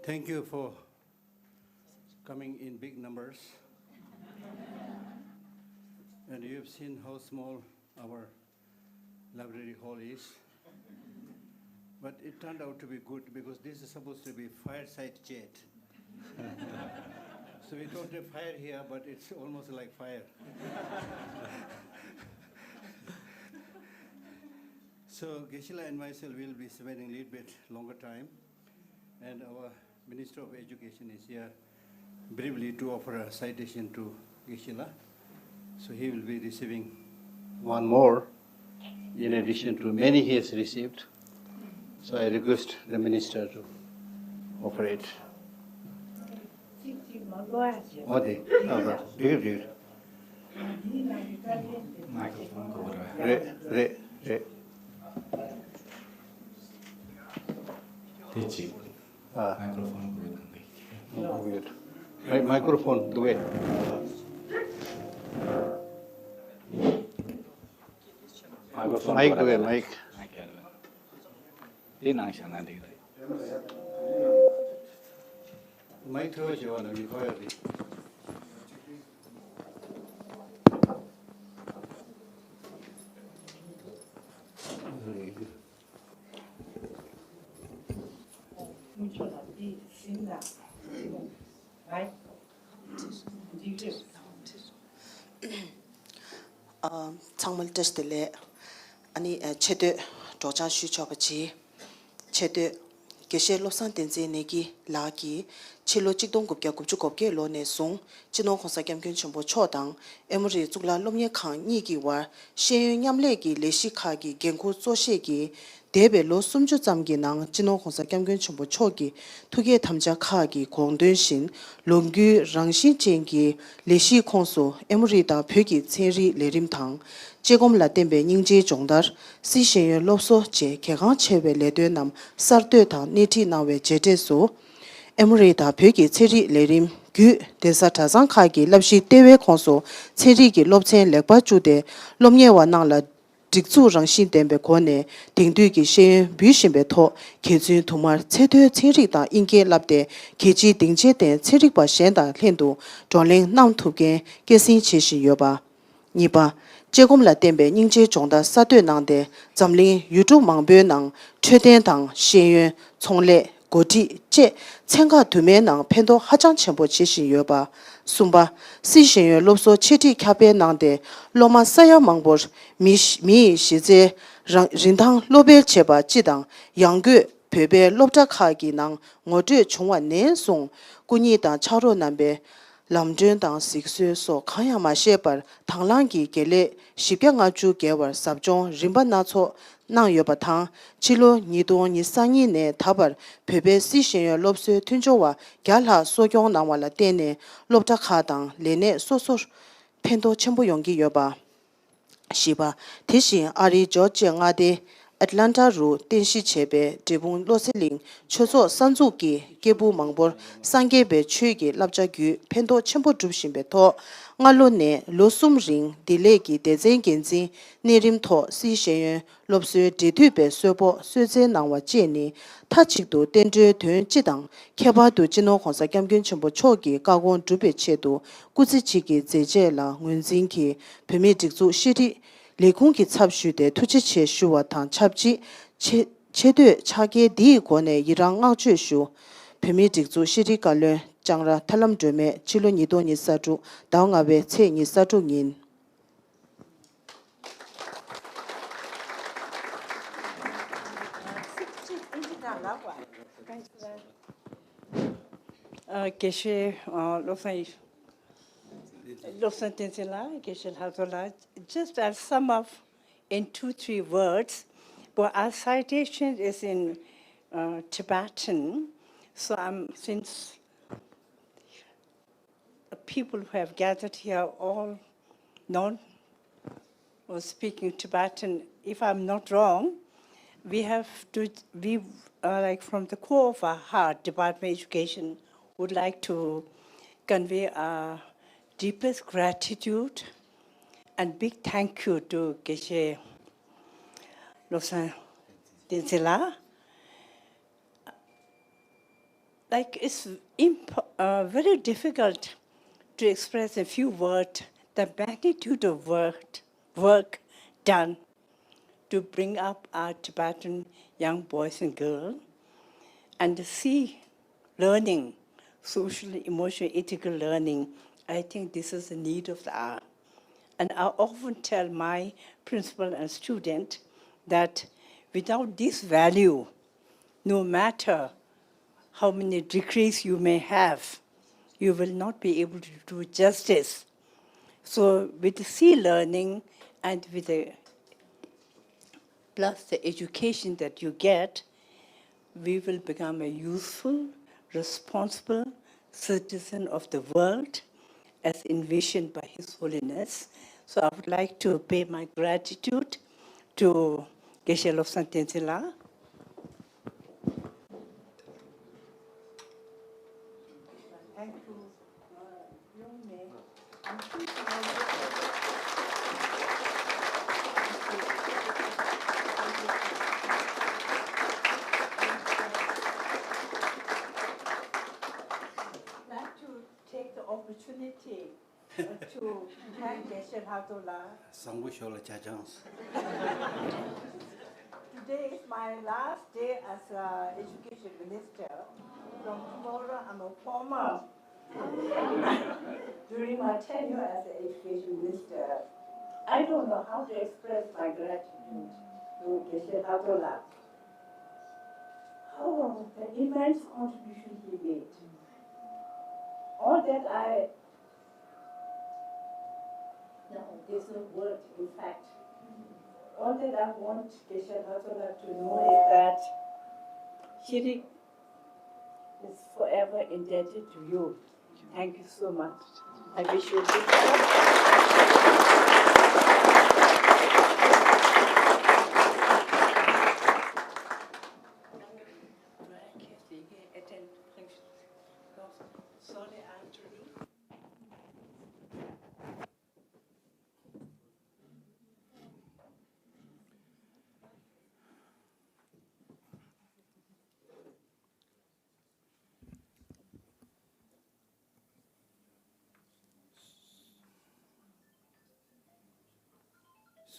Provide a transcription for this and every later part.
Thank you for coming in big numbers. And you've seen how small our library hall is. But it turned out to be good because this is supposed to be fireside chat. So we don't have fire here, but it's almost like fire. So Geshe and myself will be spending a little bit longer time. And our Minister of Education is here briefly to offer a citation to Geshe. So he will be receiving one more in addition to many he has received. So I request the Minister to offer it. Okay. Good. Microphone. Right, microphone, do it. Mic, do it, mic. Mic, do it, you want to be quietly. 창문 뜻들래 아니 체드 조장 수첩지 체드 Geshe Lobsang Tenzin Negi Lagi Chilo Chikdong Gupkya Gupchukopke Lone Song Chino Khonsa Kyamkyun Chombo Chodang Emri Zugla Lomye Khang Nigi War Sheyu Nyamlegi Leshi Khagi Genku Zoshegi Debe Lo Sumju Zamgi Nang Chino Khonsa Kyamkyun Chombo Chogi Tuge Tamja Khagi Gongdun Shin Lomgu Rangshin Chengi Leshi Khonso Emri Da Pyogi Tsenri Lerim Tang Jegom la tembe nyingje jongdar si shenye lopso je kegang chewe ledwe nam sardwe tang niti nawe jete so emre da pyoge tseri lerim gu desa tazang kagi lapshi tewe khonso tseri ki lopchen lekpa chude lomye wa nang la dikzu rangshin tembe kone dingdu ki shenye bu shimbe to kechun tumar tsetwe tseri da inge lapde kechi dingje ten tseri pa shen da lendo zhongling nam tuken kesin cheshi yoba nipa Jegom la tembe nyingje chongda satwe nangde zamling yudu mangbyo nang chöden tang shenyue congle goti je chenga dume nang pendo hajang chenpo chishin yoba sumba si shenyue lobso cheti kyabe nangde loma saya mangbor mi shize rindang lobel cheba jidang yangge pebe lobja khagi nang ngode chongwa nen song kunyi da charo nambe lamjön dang siksu so khaya ma shepar thanglangi gele shipya nga chu gewar sabjong rimba na cho nang yoba thang chilo nido ni sangi ne thabar phebe si shen lobse tunjo wa gyalha sogyong na wala tene lobta kha dang lene so pendo chenbo yonggi yoba shiba tishin ari jo nga de Atlanta ru tenshi chebe debung loseling choso sanzuki gebu mangbor sangebe chugi labjagyu pendo chembo drupshimbe to ngalo ne losum ring dilegi dezen genzi nerim to si shenyen lobsu detube sobo soze nangwa jeni tachikdo tenje tön jidang keba do jino khonsa kyamgyun chembo chogi kagon drube chedo kuzichigi zeje la ngunzinki pemi dikzu shiri 레콩기 찹슈데 투치체 슈와탄 찹지 체드 차게 디고네 이랑아 주슈 페미직주 시리칼레 장라 탈람드메 치로니도 니사주 다응아베 체 니사주인 Geshe Lobsang Tenzin Negi, Geshe Lhakdor, just I'll sum up in 2-3 words, but our citation is in Tibetan, so since people who have gathered here all know or speaking Tibetan, if I'm not wrong, we like from the core of our heart, Department of Education would like to convey our deepest gratitude and big thank you to Geshe Lobsang Tenzin Negi. like it's very difficult to express in few words the magnitude of work done to bring up our Tibetan young boys and girls and to see learning, social, emotional, ethical learning. I think this is the need of the hour. And I often tell my principal and student that without this value, no matter how many degrees you may have, you will not be able to do justice. So with the sea learning and with the plus the education that you get, we will become a useful, responsible citizen of the world as envisioned by His Holiness. So I would like to pay my gratitude to Geshe Lobsang Tenzin Negi. Thank you. I'd like to take the opportunity to thank Geshe Lhakdor. Today is my last day as education minister. From tomorrow, I'm a former. During my tenure as an education minister, I don't know how to express my gratitude to Geshe Lhakdor. How the immense contribution he made. All that no, there's no word, in fact. All that I want Geshe Lhakdor to know is that Shiri is forever indebted to you. Thank you so much. I wish you a good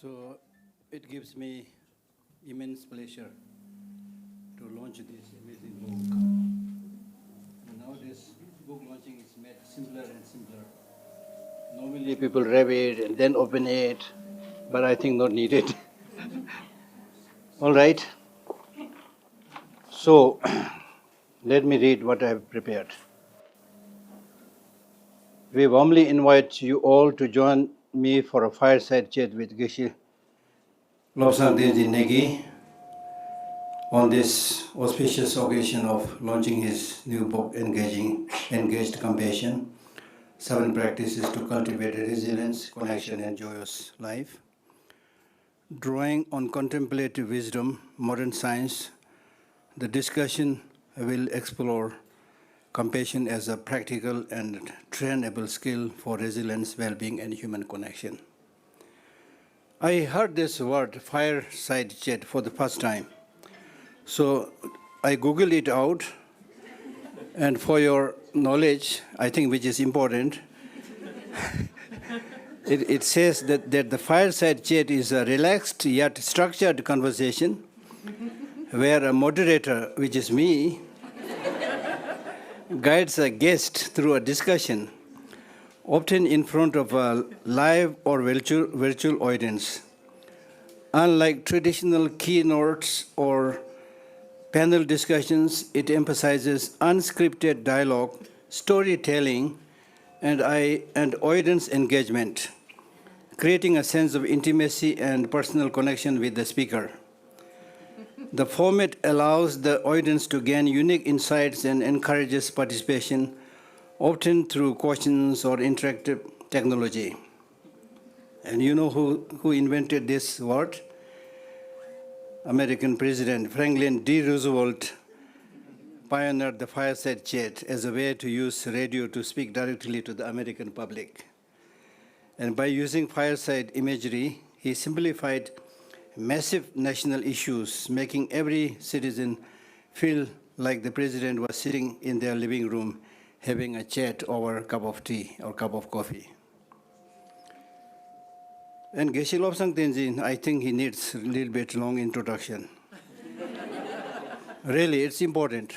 So it gives me immense pleasure to launch this amazing book. And nowadays, book launching is made simpler and simpler. Normally people read it and then open it, but I think not needed. All right. So let me read what I have prepared. We warmly invite you all to join me for a fireside chat with Geshe Lobsang Tenzin Negi on this auspicious occasion of launching his new book, Engaged Compassion, 7 Practices to Cultivate Resilience, Connection and Joyous Life. Drawing on contemplative wisdom, modern science, the discussion will explore compassion as a practical and trainable skill for resilience, well-being, and human connection. I heard this word, fireside chat, for the first time. So I Googled it out, and for your knowledge, I think which is important, it says that the fireside chat is a relaxed yet structured conversation where a moderator, which is me, guides a guest through a discussion, often in front of a live or virtual audience. Unlike traditional keynotes or panel discussions, it emphasizes unscripted dialogue, storytelling, and audience engagement, creating a sense of intimacy and personal connection with the speaker. The format allows the audience to gain unique insights and encourages participation, often through questions or interactive technology. And you know who invented this word? American President Franklin D. Roosevelt pioneered the fireside chat as a way to use radio to speak directly to the American public. And by using fireside imagery, he simplified massive national issues, making every citizen feel like the president was sitting in their living room having a chat over a cup of tea or cup of coffee. And Geshe Lobsang Tenzin, I think he needs a little bit long introduction. Really, it's important.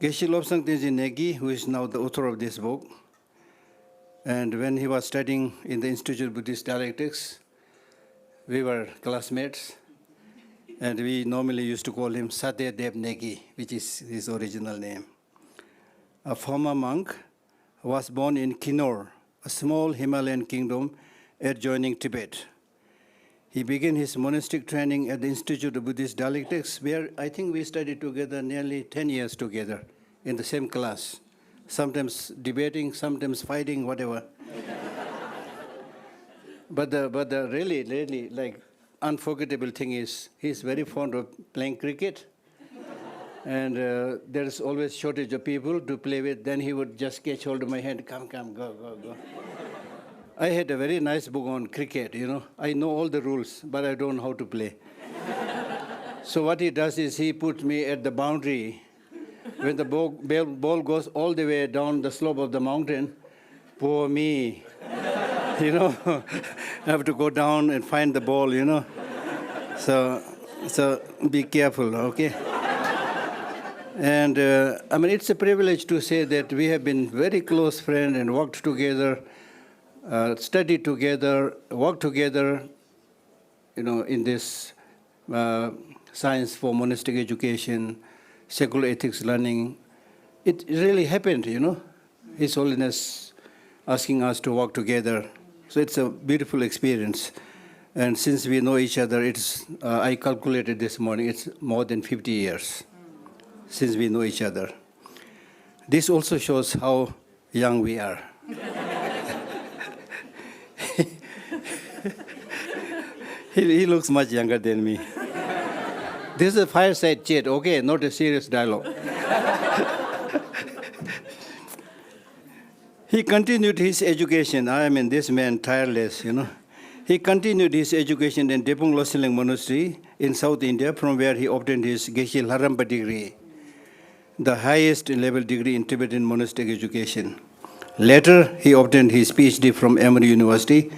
Geshe Lobsang Tenzin Negi, who is now the author of this book, and when he was studying in the Institute of Buddhist Dialectics, we were classmates, and we normally used to call him Satyadev Negi, which is his original name. A former monk, was born in Kinnaur, a small Himalayan kingdom adjoining Tibet. He began his monastic training at the Institute of Buddhist Dialectics, where I think we studied together nearly 10 years together in the same class, sometimes debating, sometimes fighting, whatever. But the really like unforgettable thing is he's very fond of playing cricket. And there's always shortage of people to play with. Then he would just catch hold of my hand, come, go. I had a very nice book on cricket, you know. I know all the rules, but I don't know how to play. So what he does is he puts me at the boundary. When the ball goes all the way down the slope of the mountain, poor me, you know. I have to go down and find the ball, you know. So be careful, okay? And I mean, it's a privilege to say that we have been very close friends and worked together, studied together, worked together, you know, in this science for monastic education, secular ethics learning. It really happened, you know, His Holiness asking us to work together. So it's a beautiful experience. And since we know each other, I calculated this morning, it's more than 50 years. Since we know each other. This also shows how young we are. He looks much younger than me. This is a fireside chat, okay, not a serious dialogue. He continued his education. I mean, this man, tireless, you know. He continued his education in Drepung Losang Monastery in South India, from where he obtained his Geshe Lhakdor degree, the highest level degree in Tibetan monastic education. Later, he obtained his PhD from Emory University.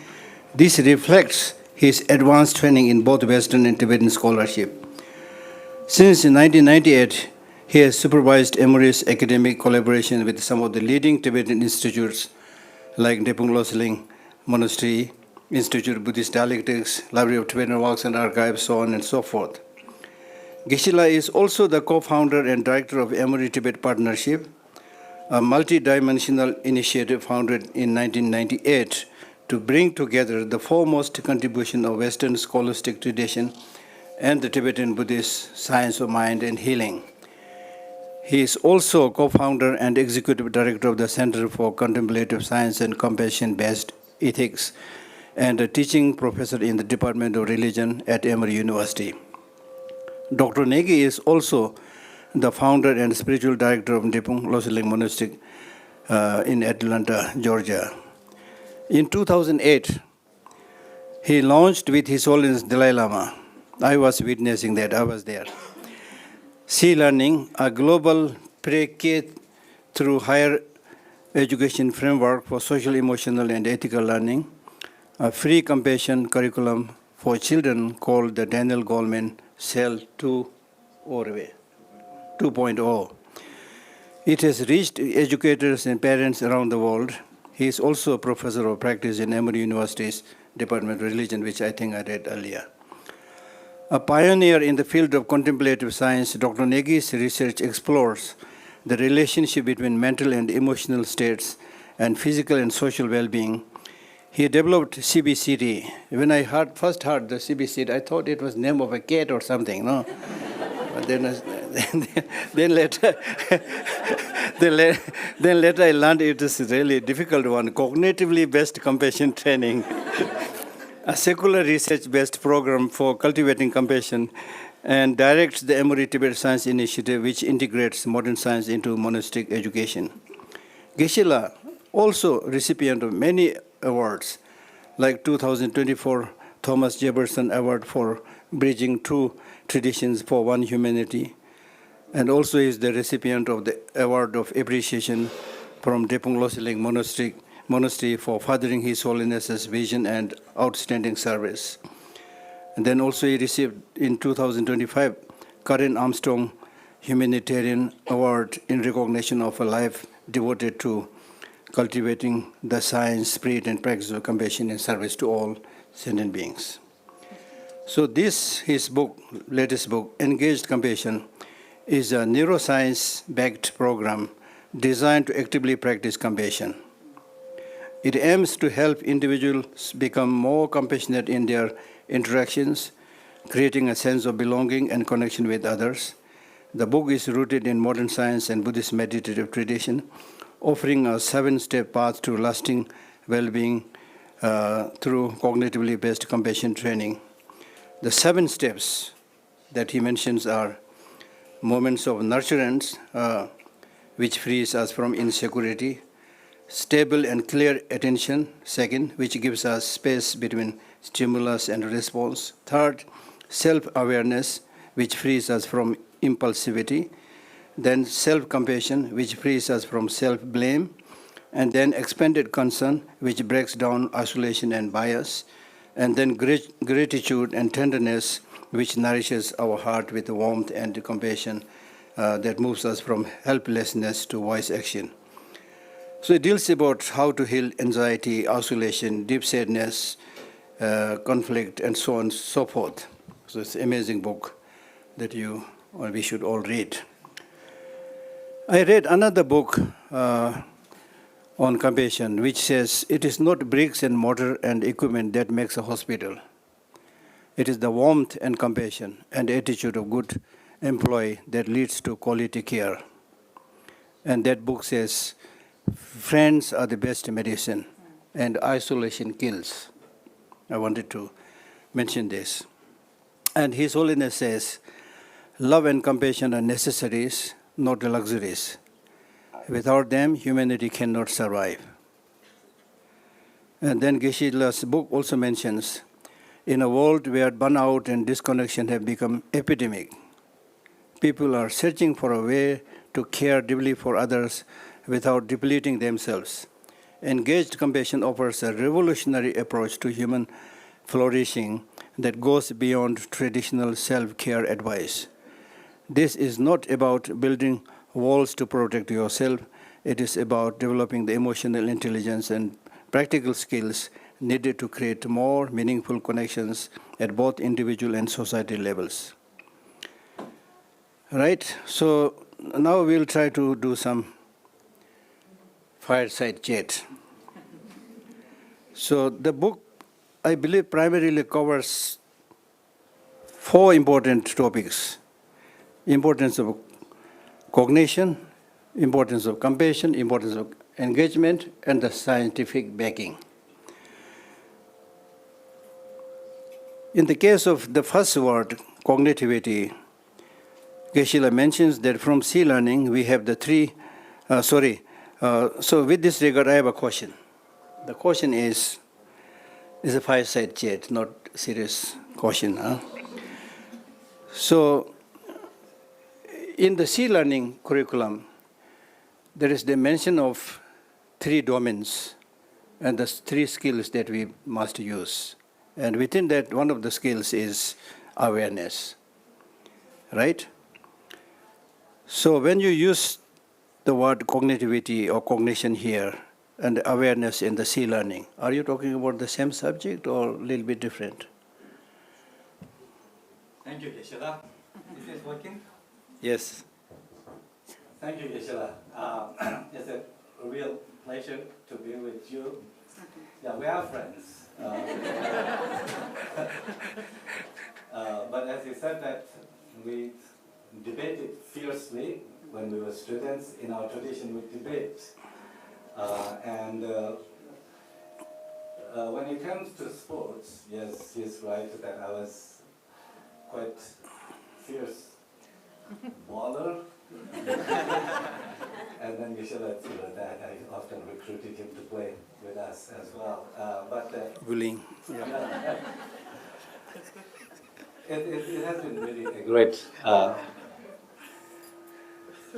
This reflects his advanced training in both Western and Tibetan scholarship. Since 1998, he has supervised Emory's academic collaboration with some of the leading Tibetan institutes like Drepung Losang Monastery, Institute of Buddhist Dialectics, Library of Tibetan Works and Archives, so on and so forth. Geshe is also the co-founder and director of Emory Tibet Partnership, a multi-dimensional initiative founded in 1998 to bring together the foremost contribution of Western scholastic tradition and the Tibetan Buddhist science of mind and healing. He is also co-founder and executive director of the Center for Contemplative Science and Compassion-Based Ethics and a teaching professor in the Department of Religion at Emory University. Dr. Negi is also the founder and spiritual director of Drepung Losang Monastery in Atlanta, Georgia. In 2008, he launched with His Holiness Dalai Lama. I was witnessing that, I was there. Sea Learning, a global pre-K through higher education framework for social, emotional, and ethical learning, a free compassion curriculum for children called the Daniel Goleman Cell 2.0. It has reached educators and parents around the world. He is also a professor of practice in Emory University's Department of Religion, which I think I read earlier. A pioneer in the field of contemplative science, Dr. Negi's research explores the relationship between mental and emotional states and physical and social well-being. He developed CBCD. When I first heard the CBCD, I thought it was the name of a cat or something, no? But then later I learned it is a really difficult one, cognitively based compassion training, a secular research-based program for cultivating compassion, and directs the Emory Tibet Science Initiative, which integrates modern science into monastic education. Geshe also recipient of many awards, like 2024 Thomas Jefferson Award for bridging two traditions for one humanity, and also is the recipient of the Award of Appreciation from Drepung Losling Monastery for furthering His Holiness's vision and outstanding service. And then also he received in 2025 Karen Armstrong Humanitarian Award in recognition of a life devoted to cultivating the science, spirit, and practice of compassion in service to all sentient beings. So this, his book, latest book, Engaged Compassion, is a neuroscience-backed program designed to actively practice compassion. It aims to help individuals become more compassionate in their interactions, creating a sense of belonging and connection with others. The book is rooted in modern science and Buddhist meditative tradition, offering a 7-step path to lasting well-being through cognitively based compassion training. The 7 steps that he mentions are moments of nurturance, which frees us from insecurity; stable and clear attention, second, which gives us space between stimulus and response; third, self-awareness, which frees us from impulsivity; then self-compassion, which frees us from self-blame; and then expanded concern, which breaks down isolation and bias; and then gratitude and tenderness, which nourishes our heart with warmth and compassion that moves us from helplessness to wise action. So it deals about how to heal anxiety, isolation, deep sadness, conflict, and so on and so forth. So it's an amazing book that we should all read. I read another book on compassion, which says it is not bricks and mortar and equipment that makes a hospital. It is the warmth and compassion and attitude of good employee that leads to quality care. And that book says, friends are the best medicine and isolation kills. I wanted to mention this. And His Holiness says, love and compassion are necessaries, not luxuries. Without them, humanity cannot survive. And then Geshe La's book also mentions, in a world where burnout and disconnection have become epidemic, people are searching for a way to care deeply for others without depleting themselves. Engaged compassion offers a revolutionary approach to human flourishing that goes beyond traditional self-care advice. This is not about building walls to protect yourself. It is about developing the emotional intelligence and practical skills needed to create more meaningful connections at both individual and society levels. Right? So now we'll try to do some fireside chat. So the book, I believe, primarily covers 4 important topics: importance of cognition, importance of compassion, importance of engagement, and the scientific backing. In the case of the first word, cognitivity, Geshe La mentions that from sea learning we have the 3, so with this regard I have a question. The question is a fireside chat, not serious question. So in the sea learning curriculum, there is the mention of 3 domains and the 3 skills that we must use. And within that, one of the skills is awareness, right? So when you use the word cognitivity or cognition here and awareness in the sea learning, are you talking about the same subject or a little bit different? Thank you, Geshe La. Is this working? Yes. Thank you, Geshe La. It's a real pleasure to be with you. Yeah, we are friends. But as you said that we debated fiercely when we were students. In our tradition, we debate. When it comes to sports, yes, he's right that I was quite fierce baller. And then Geshe La that I often recruited him to play with us as well. Willing. Yeah. It has been really great.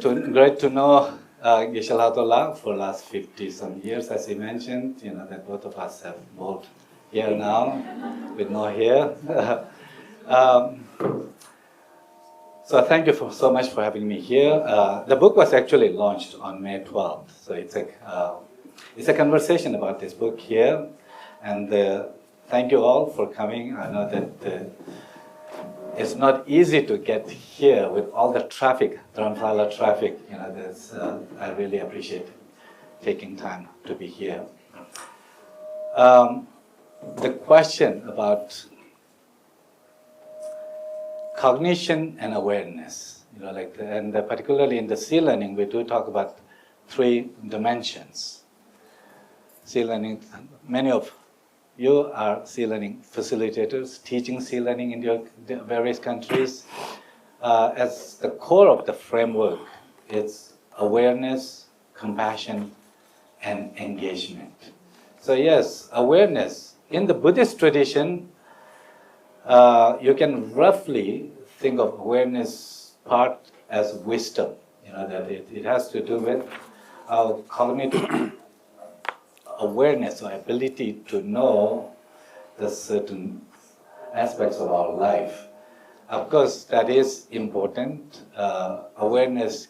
Great to know Geshe Lhakdor for last 50 some years, as he mentioned. You know that both of us have moved here now with no hair. So thank you so much for having me here. The book was actually launched on May 12th, so it's a conversation about this book here, and thank you all for coming. I know that it's not easy to get here with all the traffic, Dharamsala traffic. You know, I really appreciate taking time to be here. The question about cognition and awareness, you know, and particularly in the sea learning, we do talk about 3 dimensions. Sea learning, many of you are sea learning facilitators, teaching sea learning in your various countries. As the core of the framework, it's awareness, compassion, and engagement. So yes, awareness. In the Buddhist tradition, you can roughly think of awareness part as wisdom. You know, that it has to do with our cognitive awareness or ability to know the certain aspects of our life. Of course, that is important. Awareness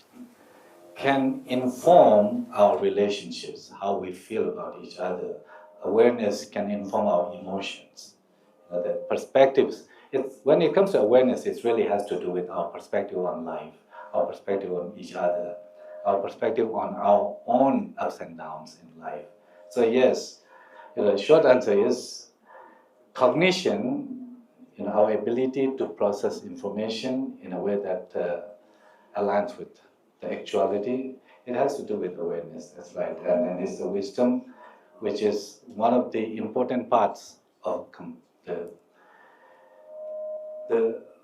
can inform our relationships, how we feel about each other. Awareness can inform our emotions. The perspectives, when it comes to awareness, it really has to do with our perspective on life, our perspective on each other, our perspective on our own ups and downs in life. So yes, the short answer is cognition, our ability to process information in a way that aligns with the actuality. It has to do with awareness, that's right. And it's the wisdom, which is one of the important parts of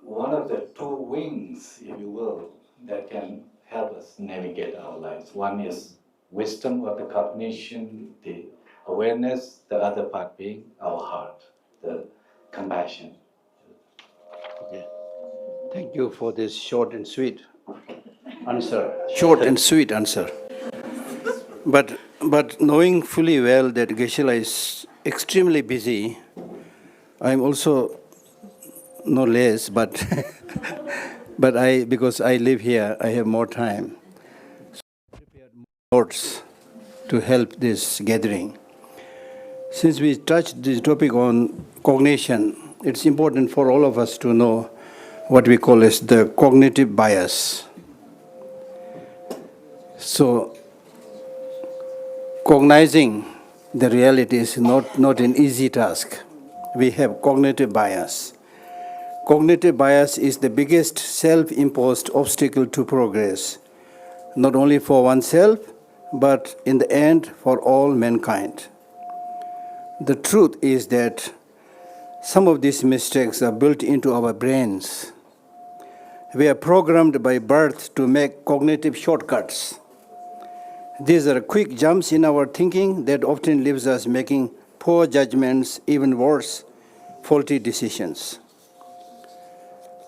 one of the 2 wings, if you will, that can help us navigate our lives. One is wisdom or the cognition, the awareness, the other part being our heart, the compassion. Okay. Thank you for this short and sweet answer. Short and sweet answer. But knowing fully well that Geshe is extremely busy, I'm also no less, but because I live here, I have more time. So I prepared more notes to help this gathering. Since we touched this topic on cognition, it's important for all of us to know what we call as the cognitive bias. So, cognizing the reality is not an easy task. We have cognitive bias. Cognitive bias is the biggest self-imposed obstacle to progress, not only for oneself, but in the end for all mankind. The truth is that some of these mistakes are built into our brains. We are programmed by birth to make cognitive shortcuts. These are quick jumps in our thinking that often leaves us making poor judgments, even worse, faulty decisions.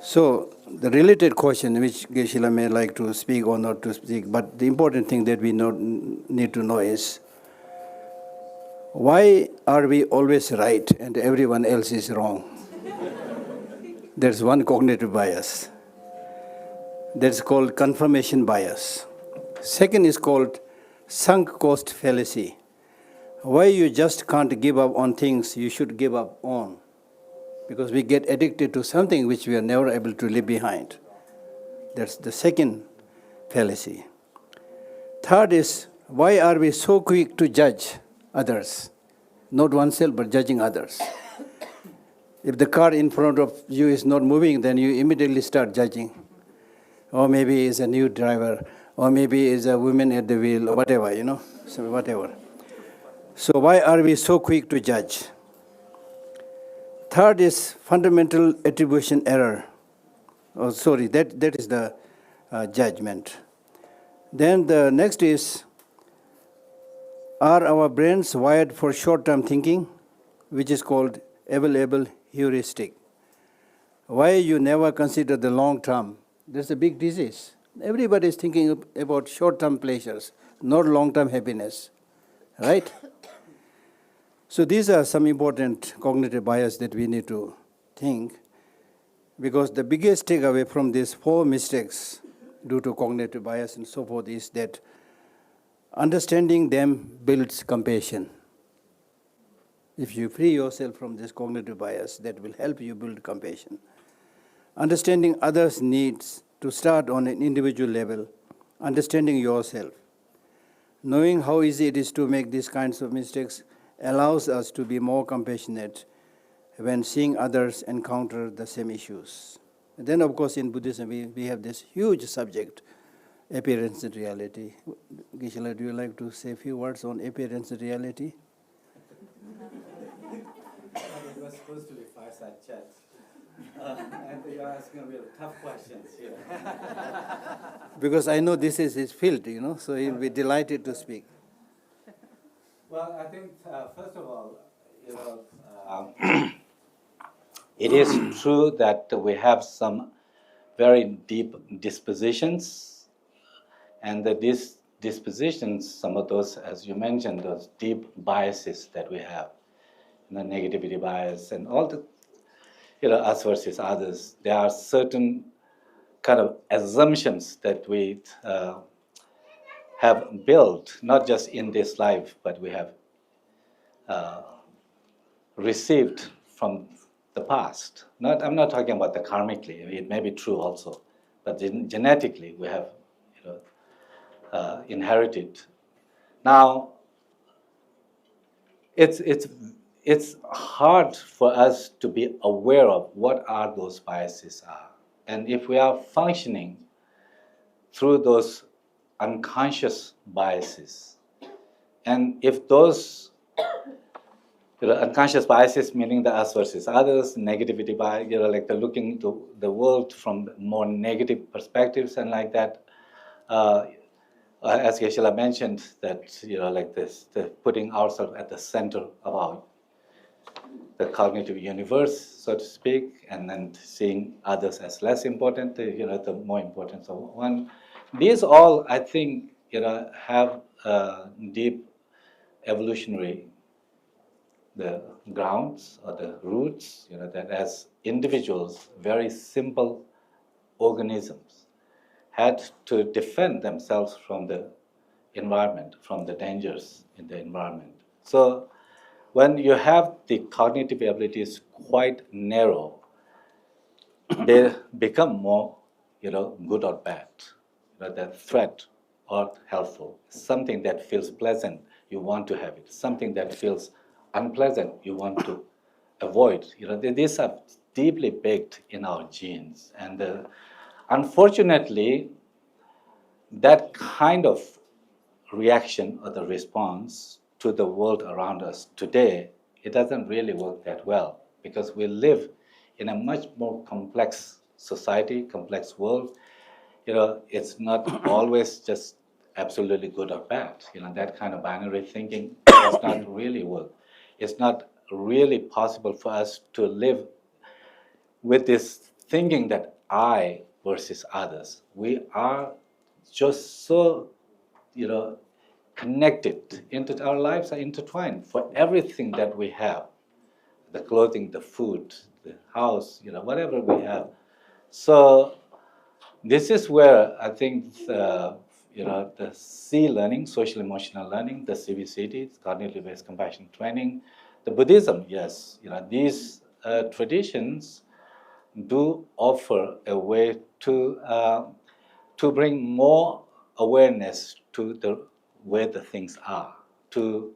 So, the related question, which Geshe may like to speak or not to speak, but the important thing that we need to know is, why are we always right and everyone else is wrong? There's one cognitive bias. That's called confirmation bias. Second is called sunk cost fallacy. Why you just can't give up on things you should give up on? Because we get addicted to something which we are never able to leave behind. That's the second fallacy. Third is, why are we so quick to judge others? Not oneself, but judging others. If the car in front of you is not moving, then you immediately start judging. Or maybe it's a new driver, or maybe it's a woman at the wheel, or whatever, so whatever. So why are we so quick to judge? Third is fundamental attribution error. Oh, sorry, that is the judgment. Then the next is, are our brains wired for short-term thinking, which is called available heuristic? Why you never consider the long term? That's a big disease. Everybody is thinking about short-term pleasures, not long-term happiness, right? So these are some important cognitive bias that we need to think, because the biggest takeaway from these 4 mistakes due to cognitive bias and so forth is that understanding them builds compassion. If you free yourself from this cognitive bias, that will help you build compassion. Understanding others' needs to start on an individual level, understanding yourself. Knowing how easy it is to make these kinds of mistakes allows us to be more compassionate when seeing others encounter the same issues. And then, of course, in Buddhism, we have this huge subject, appearance and reality. Geshe, do you like to say a few words on appearance and reality? It was supposed to be fireside chat. And you're asking really tough questions here. Because I know this is his field, so he'll be delighted to speak. Well, I think, first of all, it is true that we have some very deep dispositions, and that these dispositions, some of those, as you mentioned, those deep biases that we have, negativity bias and all the, us versus others, there are certain kind of assumptions that we have built, not just in this life, but we have received from the past. I'm not talking about the karmically. It may be true also, but genetically we have inherited. Now, it's hard for us to be aware of what are those biases are. And if we are functioning through those unconscious biases, and if those unconscious biases, meaning the us versus others, negativity bias, like the looking to the world from more negative perspectives and like that, as Geshe La mentioned, that like this, the putting ourselves at the center of the cognitive universe, so to speak, and then seeing others as less important, the more importance of one. These all, I think, have deep evolutionary the grounds or the roots, that as individuals, very simple organisms had to defend themselves from the environment, from the dangers in the environment. So when you have the cognitive abilities quite narrow, they become more, good or bad, the threat or helpful. Something that feels pleasant, you want to have it. Something that feels unpleasant, you want to avoid. These are deeply baked in our genes. And unfortunately, that kind of reaction or the response to the world around us today, it doesn't really work that well, because we live in a much more complex society, complex world. It's not always just absolutely good or bad. That kind of binary thinking does not really work. It's not really possible for us to live with this thinking that I versus others. We are just so, connected. Our lives are intertwined for everything that we have, the clothing, the food, the house, whatever we have. So this is where I think the C learning, social emotional learning, the CBCT, cognitive-based compassion training, the Buddhism, yes, these traditions do offer a way to bring more awareness to the way the things are, to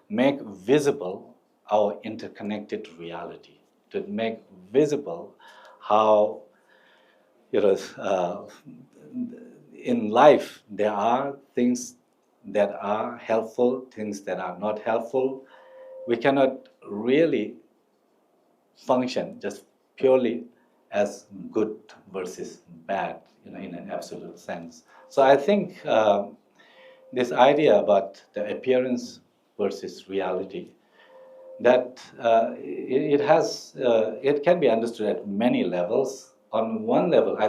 make visible our interconnected reality, to make visible how in life there are things that are helpful, things that are not helpful. We cannot really function just purely as good versus bad, in an absolute sense. So I think this idea about the appearance versus reality, that it can be understood at many levels. On one level, I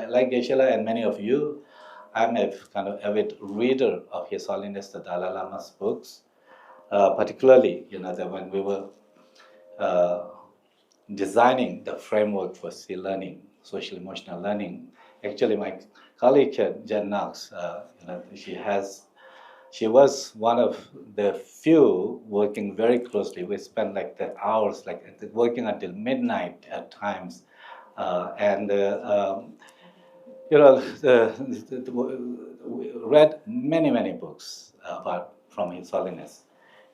like Geshe and many of you, I'm a kind of avid reader of His Holiness the Dalai Lama's books, particularly that when we were uh, designing the framework for learning, social emotional learning. Actually, my colleague Jen Knox, she was one of the few working very closely. We spent like the hours, working until midnight at times, and we read many books about from His Holiness.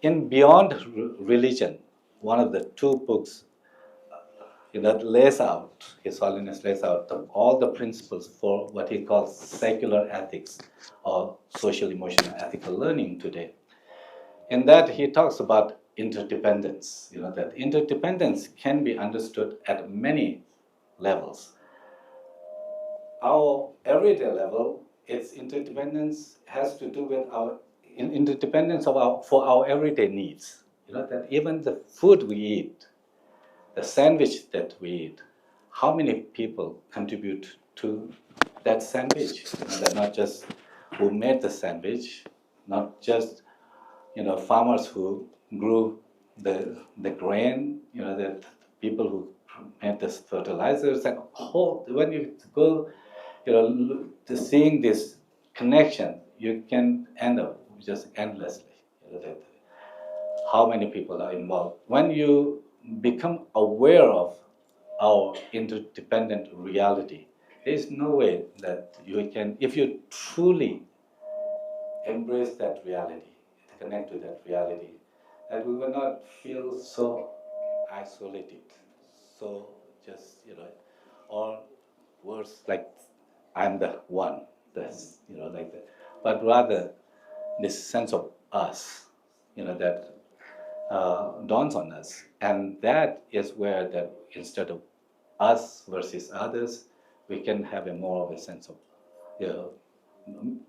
In Beyond Religion, one of the two books that lays out, His Holiness lays out all the principles for what he calls secular ethics or social emotional ethical learning today. In that, he talks about interdependence, that interdependence can be understood at many levels. Our everyday level, its interdependence has to do with our interdependence for our everyday needs. That even the food we eat, the sandwich that we eat, how many people contribute to that sandwich? That not just who made the sandwich, not just farmers who grew the grain, the people who made the fertilizers, and when you go, to seeing this connection, you can end up just endlessly. How many people are involved? When you become aware of our interdependent reality, there is no way that you can, if you truly embrace that reality, connect to that reality, that we will not feel so isolated, so just, or worse, like I'm the one, that's, like that. But rather, this sense of us, that dawns on us. And that is where that instead of us versus others, we can have a more of a sense of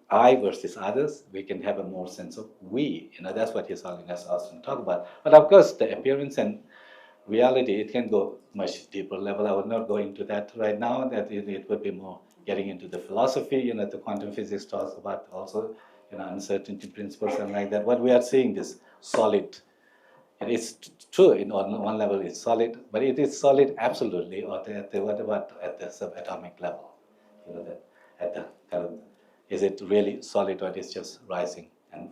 I versus others. We can have a more sense of we. That's what His Holiness often talk about. But of course, the appearance and reality, it can go much deeper level. I will not go into that right now. That it would be more getting into the philosophy. The quantum physics talks about also uncertainty principles and like that. What we are seeing, this solid. And it's true, on one level it's solid, but it is solid absolutely, or what about at the subatomic level? That at the kind of, is it really solid or it's just rising and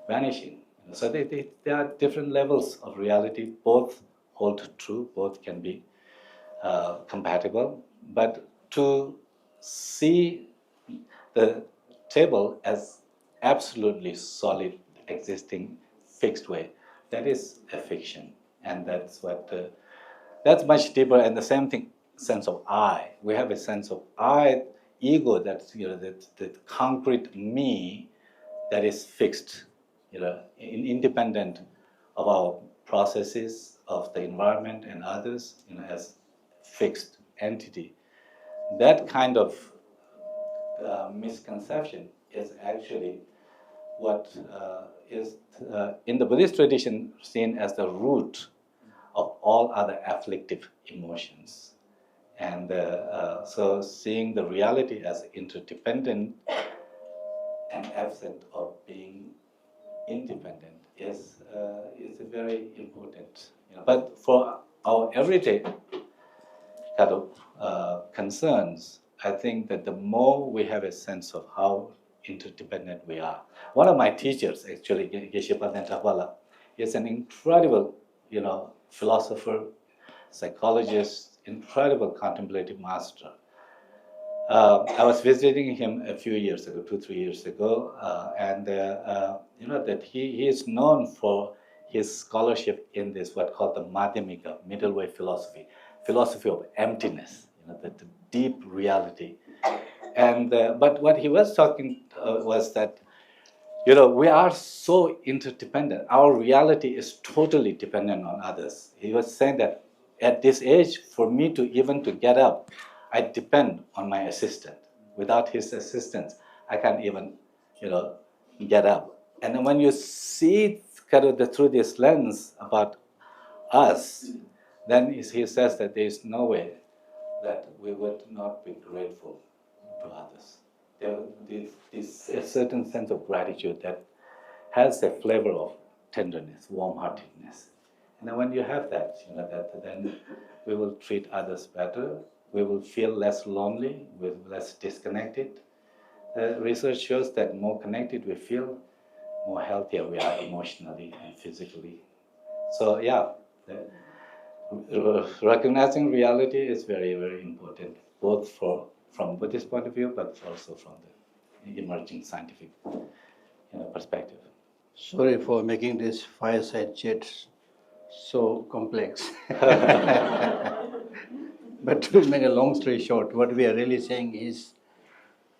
vanishing? So there are different levels of reality, both hold true, both can be compatible, but to see the table as absolutely solid, existing, fixed way, that is a fiction, and that's much deeper. And the same thing, sense of I. We have a sense of I, ego, that that concrete me, that is fixed, independent of our processes, of the environment and others, as fixed entity. That kind of misconception is actually what is in the Buddhist tradition seen as the root of all other afflictive emotions. And so seeing the reality as interdependent and absent of being independent is very important. But for our everyday kind of concerns, I think that the more we have a sense of how interdependent we are. One of my teachers, actually, Geshe Lhakdor Tenzin, is an incredible, philosopher, psychologist, incredible contemplative master. I was visiting him a few years ago, 2-3 years ago, and that he is known for his scholarship in this what called the Madhyamika, middle way philosophy of emptiness, the deep reality. And but what he was talking was that we are so interdependent. Our reality is totally dependent on others. He was saying that at this age, for me to even to get up, I depend on my assistant. Without his assistance, I can't even, get up. And then when you see through this lens about us, then he says that there is no way that we would not be grateful to others. There is a certain sense of gratitude that has a flavor of tenderness, warm-heartedness. And when you have that, then we will treat others better. We will feel less lonely, we're less disconnected. Research shows that more connected we feel, more healthier we are emotionally and physically. So yeah, recognizing reality is very, very important, both from Buddhist point of view, but also from the emerging scientific perspective. Sorry for making this fireside chat so complex. But to make a long story short, what we are really saying is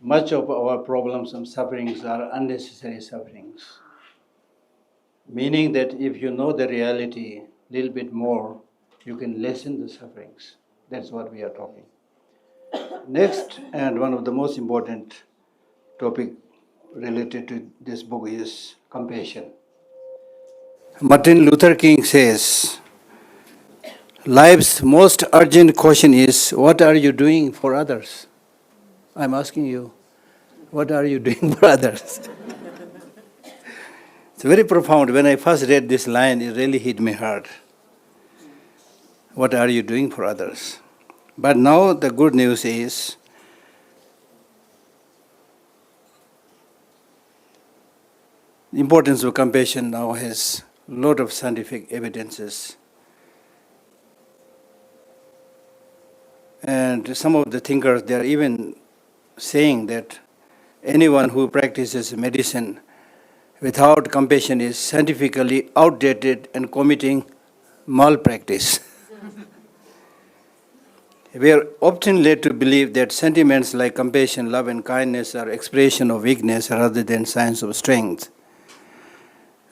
much of our problems and sufferings are unnecessary sufferings. Meaning that if you know the reality a little bit more, you can lessen the sufferings. That's what we are talking. Next, and one of the most important topic related to this book is compassion. Martin Luther King says, life's most urgent question is, what are you doing for others? I'm asking you, what are you doing for others? It's very profound. When I first read this line, it really hit me hard. What are you doing for others? But now the good news is, the importance of compassion now has a lot of scientific evidences. And some of the thinkers, they are even saying that anyone who practices medicine without compassion is scientifically outdated and committing malpractice. We are often led to believe that sentiments like compassion, love, and kindness are expression of weakness rather than signs of strength.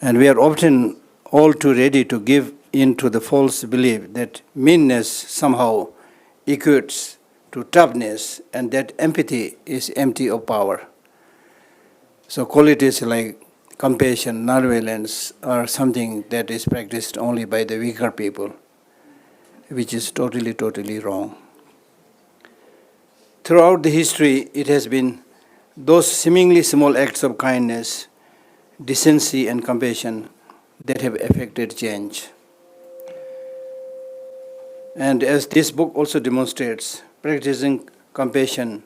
And we are often all too ready to give in to the false belief that meanness somehow equates to toughness and that empathy is empty of power. So qualities like compassion, nonviolence are something that is practiced only by the weaker people, which is totally, totally wrong. Throughout the history, it has been those seemingly small acts of kindness, decency, and compassion that have affected change. And as this book also demonstrates, practicing compassion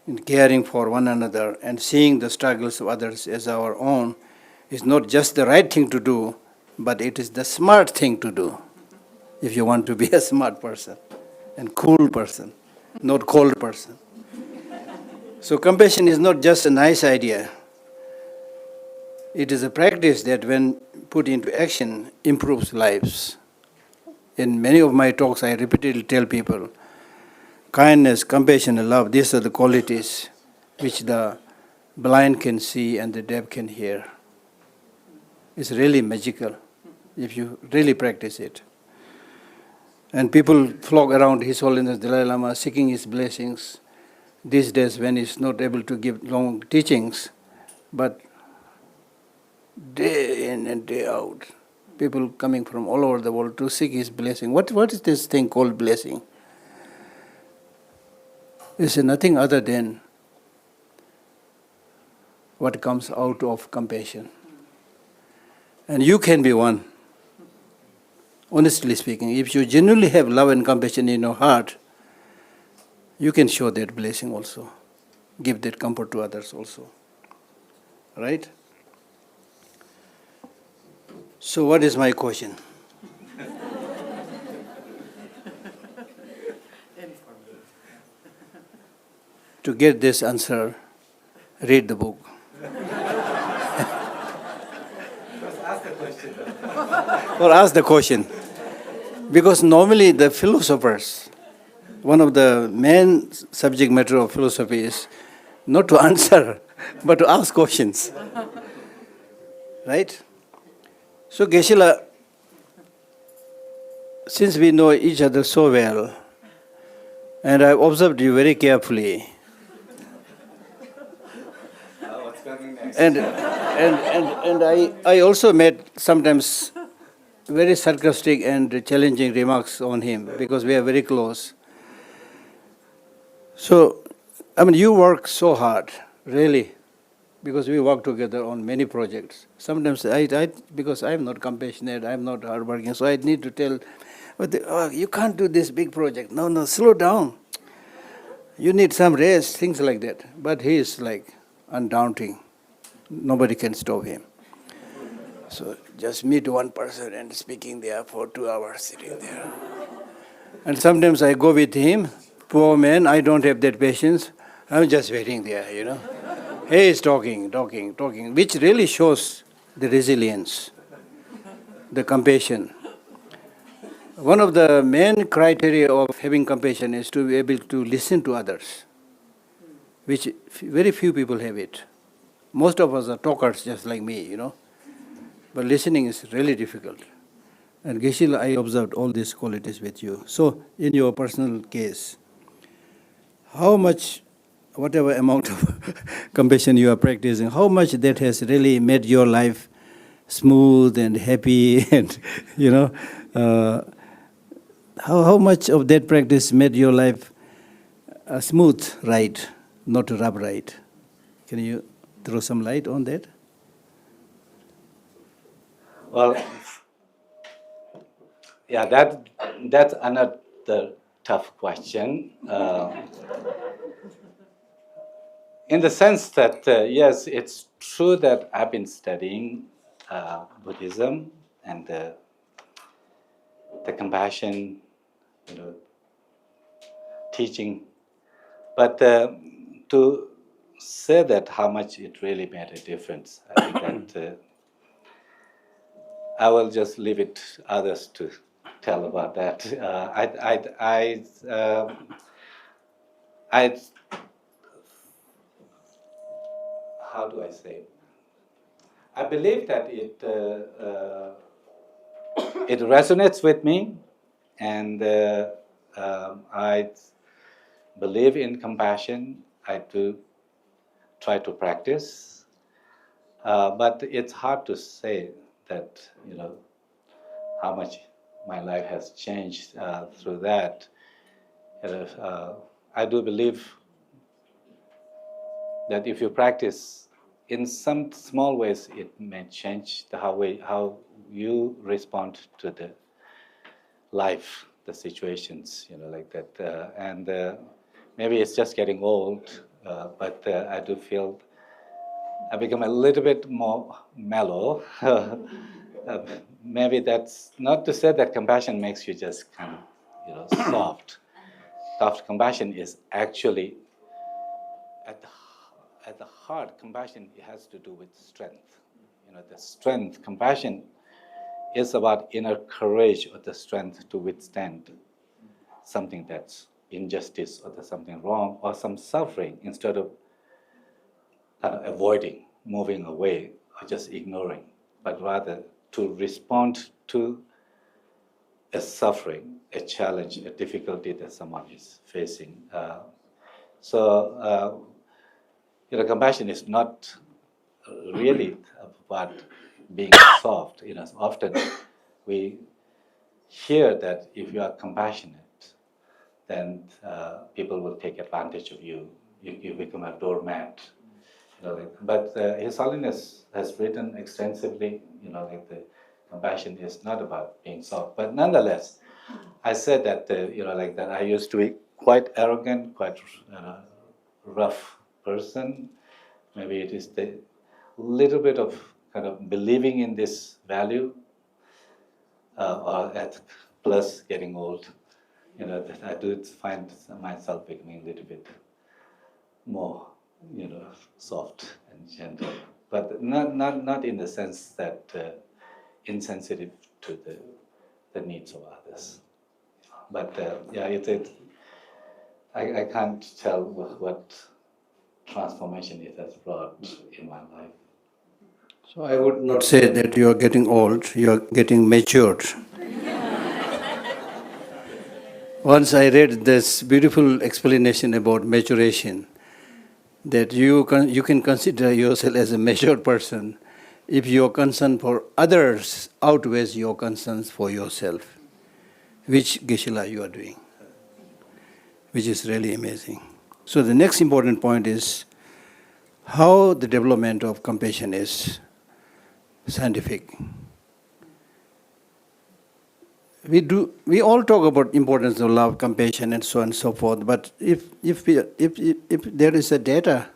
in caring for one another and seeing the struggles of others as our own is not just the right thing to do, but it is the smart thing to do if you want to be a smart person and cool person, not cold person. So compassion is not just a nice idea. It is a practice that when put into action improves lives. In many of my talks, I repeatedly tell people, kindness, compassion, and love, these are the qualities which the blind can see and the deaf can hear. It's really magical if you really practice it. And people flock around His Holiness Dalai Lama seeking his blessings these days when he's not able to give long teachings, but day in and day out, people coming from all over the world to seek his blessing. What is this thing called blessing? It's nothing other than what comes out of compassion. And you can be one. Honestly speaking, if you genuinely have love and compassion in your heart, you can show that blessing also. Give that comfort to others also. Right? So what is my question? To get this answer, read the book. Or ask the question. Because normally the philosophers, one of the main subject matter of philosophy is not to answer, but to ask questions. Right? So Geshe, since we know each other so well, and I've observed you very carefully. coming next. And I also made sometimes very sarcastic and challenging remarks on him because we are very close. So, I mean, you work so hard, really, because we work together on many projects. Sometimes because I'm not compassionate, I'm not hardworking, so I need to tell, oh, you can't do this big project. No, slow down. You need some rest, things like that. But he is like undaunting. Nobody can stop him. So just meet one person and speaking there for 2 hours, sitting there. And sometimes I go with him, poor man, I don't have that patience. I'm just waiting there, He is talking, which really shows the resilience, the compassion. One of the main criteria of having compassion is to be able to listen to others, which very few people have it. Most of us are talkers just like me, But listening is really difficult. And Geshe, I observed all these qualities with you. So, in your personal case, how much, whatever amount of compassion you are practicing, how much that has really made your life smooth and happy, and how much of that practice made your life a smooth ride, not a rough ride? Can you throw some light on that? Well, yeah, that's another tough question. In the sense that, yes, it's true that I've been studying Buddhism and the compassion, teaching. But to say that how much it really made a difference, I think that I will just leave it others to tell about that. How do I say? I believe that it resonates with me, and I believe in compassion. I do try to practice, but it's hard to say that how much my life has changed through that. I do believe that if you practice in some small ways, it may change how you respond to the life, the situations, like that. And maybe it's just getting old, but I do feel I become a little bit more mellow. Maybe that's not to say that compassion makes you just kind of, soft. Soft compassion is actually at the heart. Compassion has to do with strength. The strength. Compassion is about inner courage or the strength to withstand something that's injustice or there's something wrong or some suffering instead of avoiding, moving away, or just ignoring, but rather to respond to a suffering, a challenge, a difficulty that someone is facing. Compassion is not really about being soft. Often we hear that if you are compassionate, then people will take advantage of you. You become a doormat. But His Holiness has written extensively, the compassion is not about being soft. But nonetheless, I said that, that I used to be quite arrogant, quite rough person. Maybe it is the little bit of kind of believing in this value, or plus getting old, that I do find myself becoming a little bit more, soft and gentle, but not in the sense that insensitive to the needs of others. But I can't tell what transformation it has brought in my life. So I would not say that you are getting old, you are getting matured. Once I read this beautiful explanation about maturation, that you can consider yourself as a measured person if your concern for others outweighs your concerns for yourself, which Geshe you are doing, which is really amazing. So the next important point is how the development of compassion is scientific. We all talk about importance of love, compassion, and so on and so forth. But if there is a data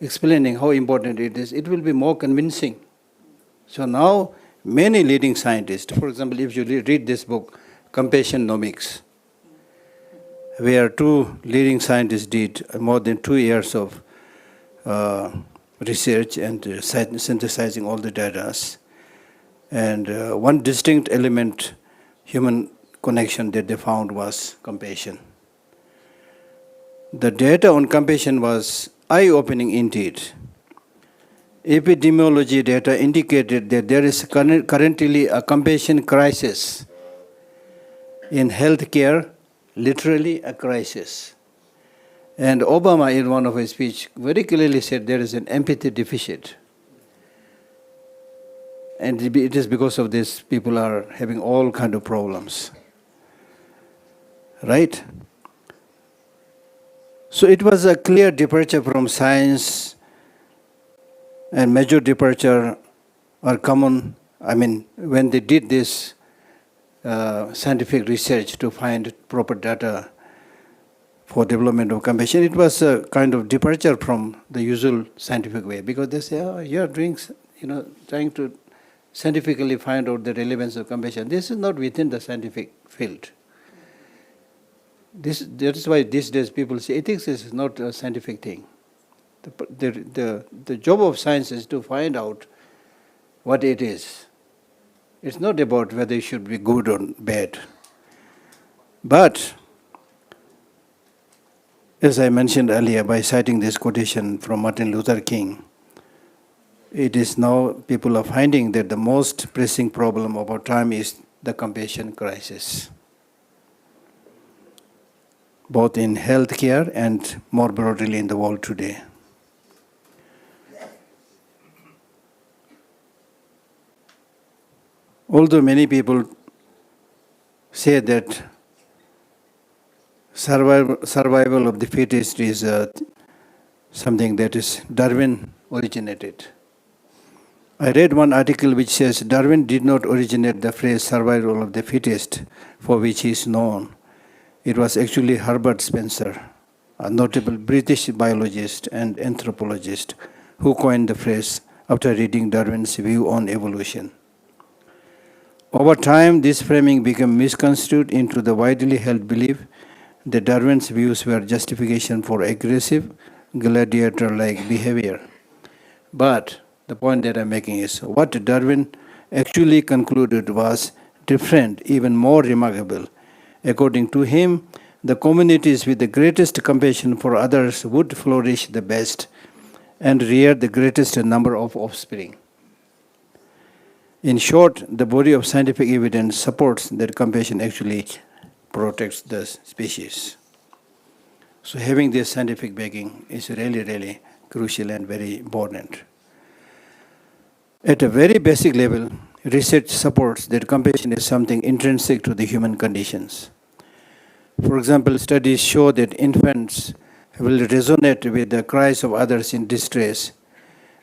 explaining how important it is, it will be more convincing. So now many leading scientists, for example, if you read this book, Compassionomics, where two leading scientists did more than 2 years of research and synthesizing all the data, and one distinct element, human connection that they found was compassion. The data on compassion was eye-opening indeed. Epidemiology data indicated that there is currently a compassion crisis in healthcare, literally a crisis. And Obama, in one of his speeches, very clearly said there is an empathy deficit. And it is because of this people are having all kinds of problems. Right? So it was a clear departure from science, and major departure are common. I mean, when they did this scientific research to find proper data for development of compassion, it was a kind of departure from the usual scientific way, because they say, oh, you are doing, trying to scientifically find out the relevance of compassion. This is not within the scientific field. That is why these days people say ethics is not a scientific thing. The job of science is to find out what it is. It's not about whether it should be good or bad. But, as I mentioned earlier, by citing this quotation from Martin Luther King, it is now people are finding that the most pressing problem of our time is the compassion crisis, both in healthcare and more broadly in the world today. Although many people say that survival of the fittest is something that is Darwin originated. I read one article which says Darwin did not originate the phrase survival of the fittest, for which he is known. It was actually Herbert Spencer, a notable British biologist and anthropologist, who coined the phrase after reading Darwin's view on evolution. Over time, this framing became misconstrued into the widely held belief that Darwin's views were justification for aggressive, gladiator-like behavior. But the point that I'm making is what Darwin actually concluded was different, even more remarkable. According to him, the communities with the greatest compassion for others would flourish the best and rear the greatest number of offspring. In short, the body of scientific evidence supports that compassion actually protects the species. So having this scientific backing is really, really crucial and very important. At a very basic level, research supports that compassion is something intrinsic to the human conditions. For example, studies show that infants will resonate with the cries of others in distress,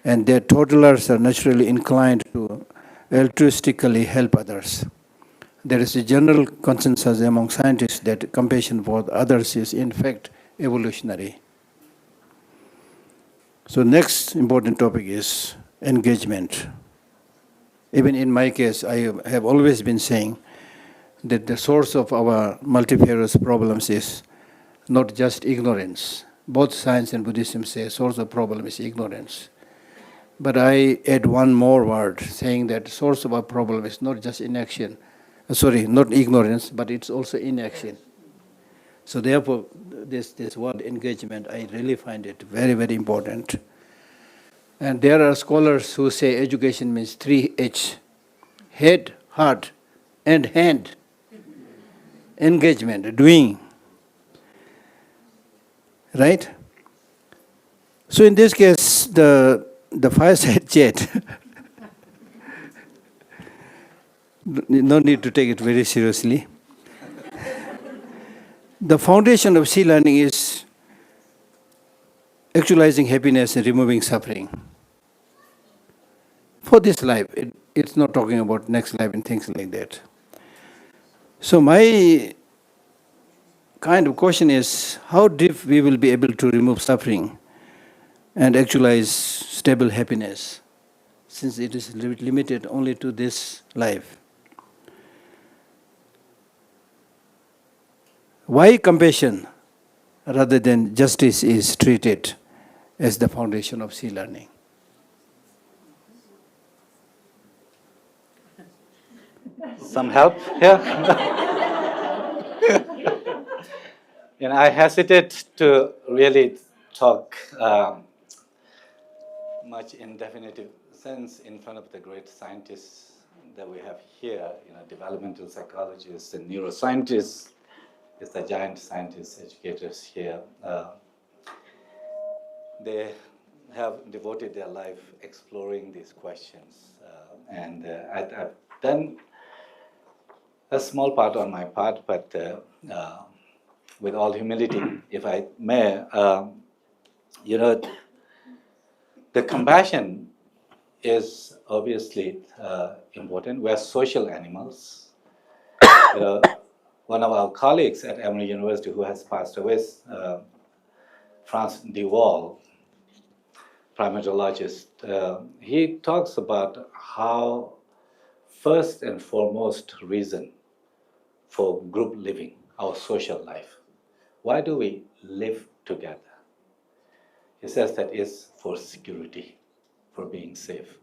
and that toddlers are naturally inclined to altruistically help others. There is a general consensus among scientists that compassion for others is in fact evolutionary. So next important topic is engagement. Even in my case, I have always been saying that the source of our multifarious problems is not just ignorance. Both science and Buddhism say source of problem is ignorance. But I add one more word, saying that source of our problem is not just inaction. Not ignorance, but it's also inaction. So therefore, this word engagement, I really find it very, very important. And there are scholars who say education means 3H: head, heart, and hand. Engagement, doing. Right? So in this case, the fireside chat, no need to take it very seriously. The foundation of sea learning is actualizing happiness and removing suffering. For this life, it's not talking about next life and things like that. So my kind of question is, how deep we will be able to remove suffering and actualize stable happiness, since it is limited only to this life. Why compassion rather than justice is treated as the foundation of sea learning? Some help here? I hesitate to really talk much in definitive sense in front of the great scientists that we have here, developmental psychologists and neuroscientists. It's the giant scientists, educators here. They have devoted their life exploring these questions. And I've done a small part on my part, but with all humility, if I may, the compassion is obviously important. We're social animals. One of our colleagues at Emory University who has passed away, Franz de Waal, primatologist, he talks about how first and foremost reason for group living, our social life. Why do we live together? He says that is for security, for being safe.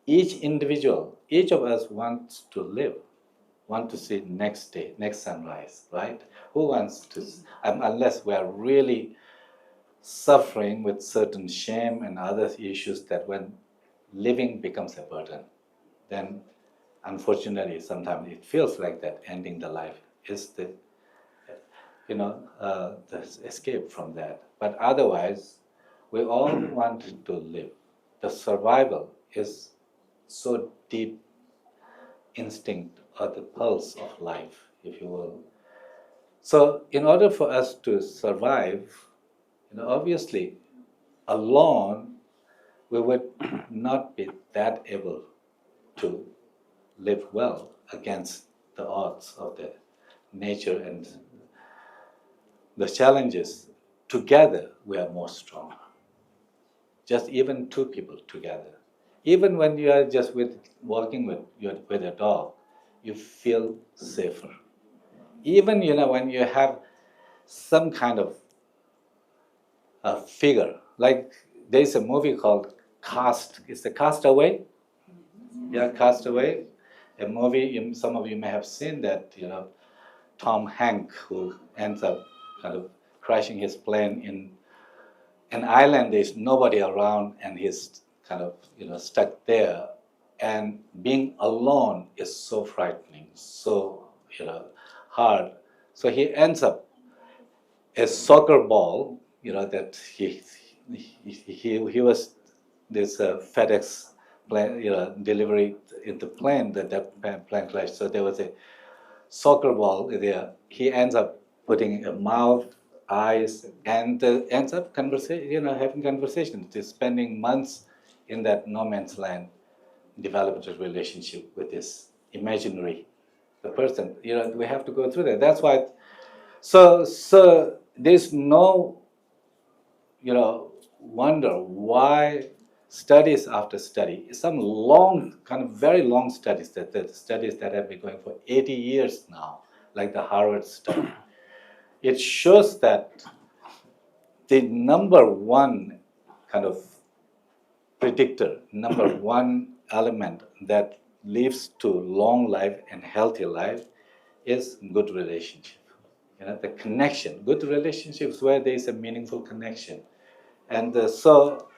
Each individual, each of us wants to live, want to see next day, next sunrise, right? Who wants to, unless we are really suffering with certain shame and other issues that when living becomes a burden, then unfortunately sometimes it feels like that ending the life is the escape from that. But otherwise, we all want to live. The survival is so deep instinct or the pulse of life, if you will. So in order for us to survive, obviously, alone, we would not be that able to live well against the odds of the nature and the challenges. Together, we are more strong. Just even two people together. Even when you are just walking with a dog, you feel safer. Even when you have some kind of a figure, like there's a movie called Cast. It's the Castaway. Yeah, Castaway. A movie some of you may have seen that. Tom Hanks, who ends up kind of crashing his plane in an island. There's nobody around, and he's kind of stuck there. And being alone is so frightening, so hard. So he ends up a soccer ball. That he was this FedEx plane, delivery in the plane that plane crashed. So there was a soccer ball there. He ends up putting a mouth, eyes, and ends up having conversations. He's spending months in that no man's land, developed a relationship with this imaginary the person. We have to go through that. That's why. So there's no wonder why studies after study, some long, kind of very long studies, the studies that have been going for 80 years now, like the Harvard study, it shows that the number one kind of predictor, number one element that leads to long life and healthy life is good relationship. The connection, good relationships where there is a meaningful connection. And so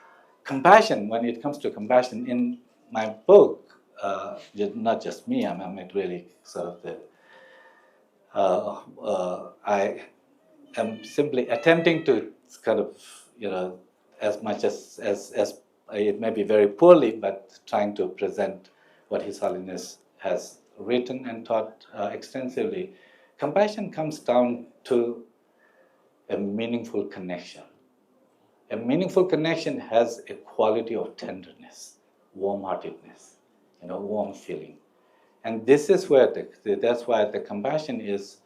compassion, when it comes to compassion, in my book, not just me, I'm really sort of I am simply attempting to kind of, as much as it may be very poorly, but trying to present what His Holiness has written and taught extensively. Compassion comes down to a meaningful connection. A meaningful connection has a quality of tenderness, warm-heartedness, warm feeling. And this is where that's why the compassion is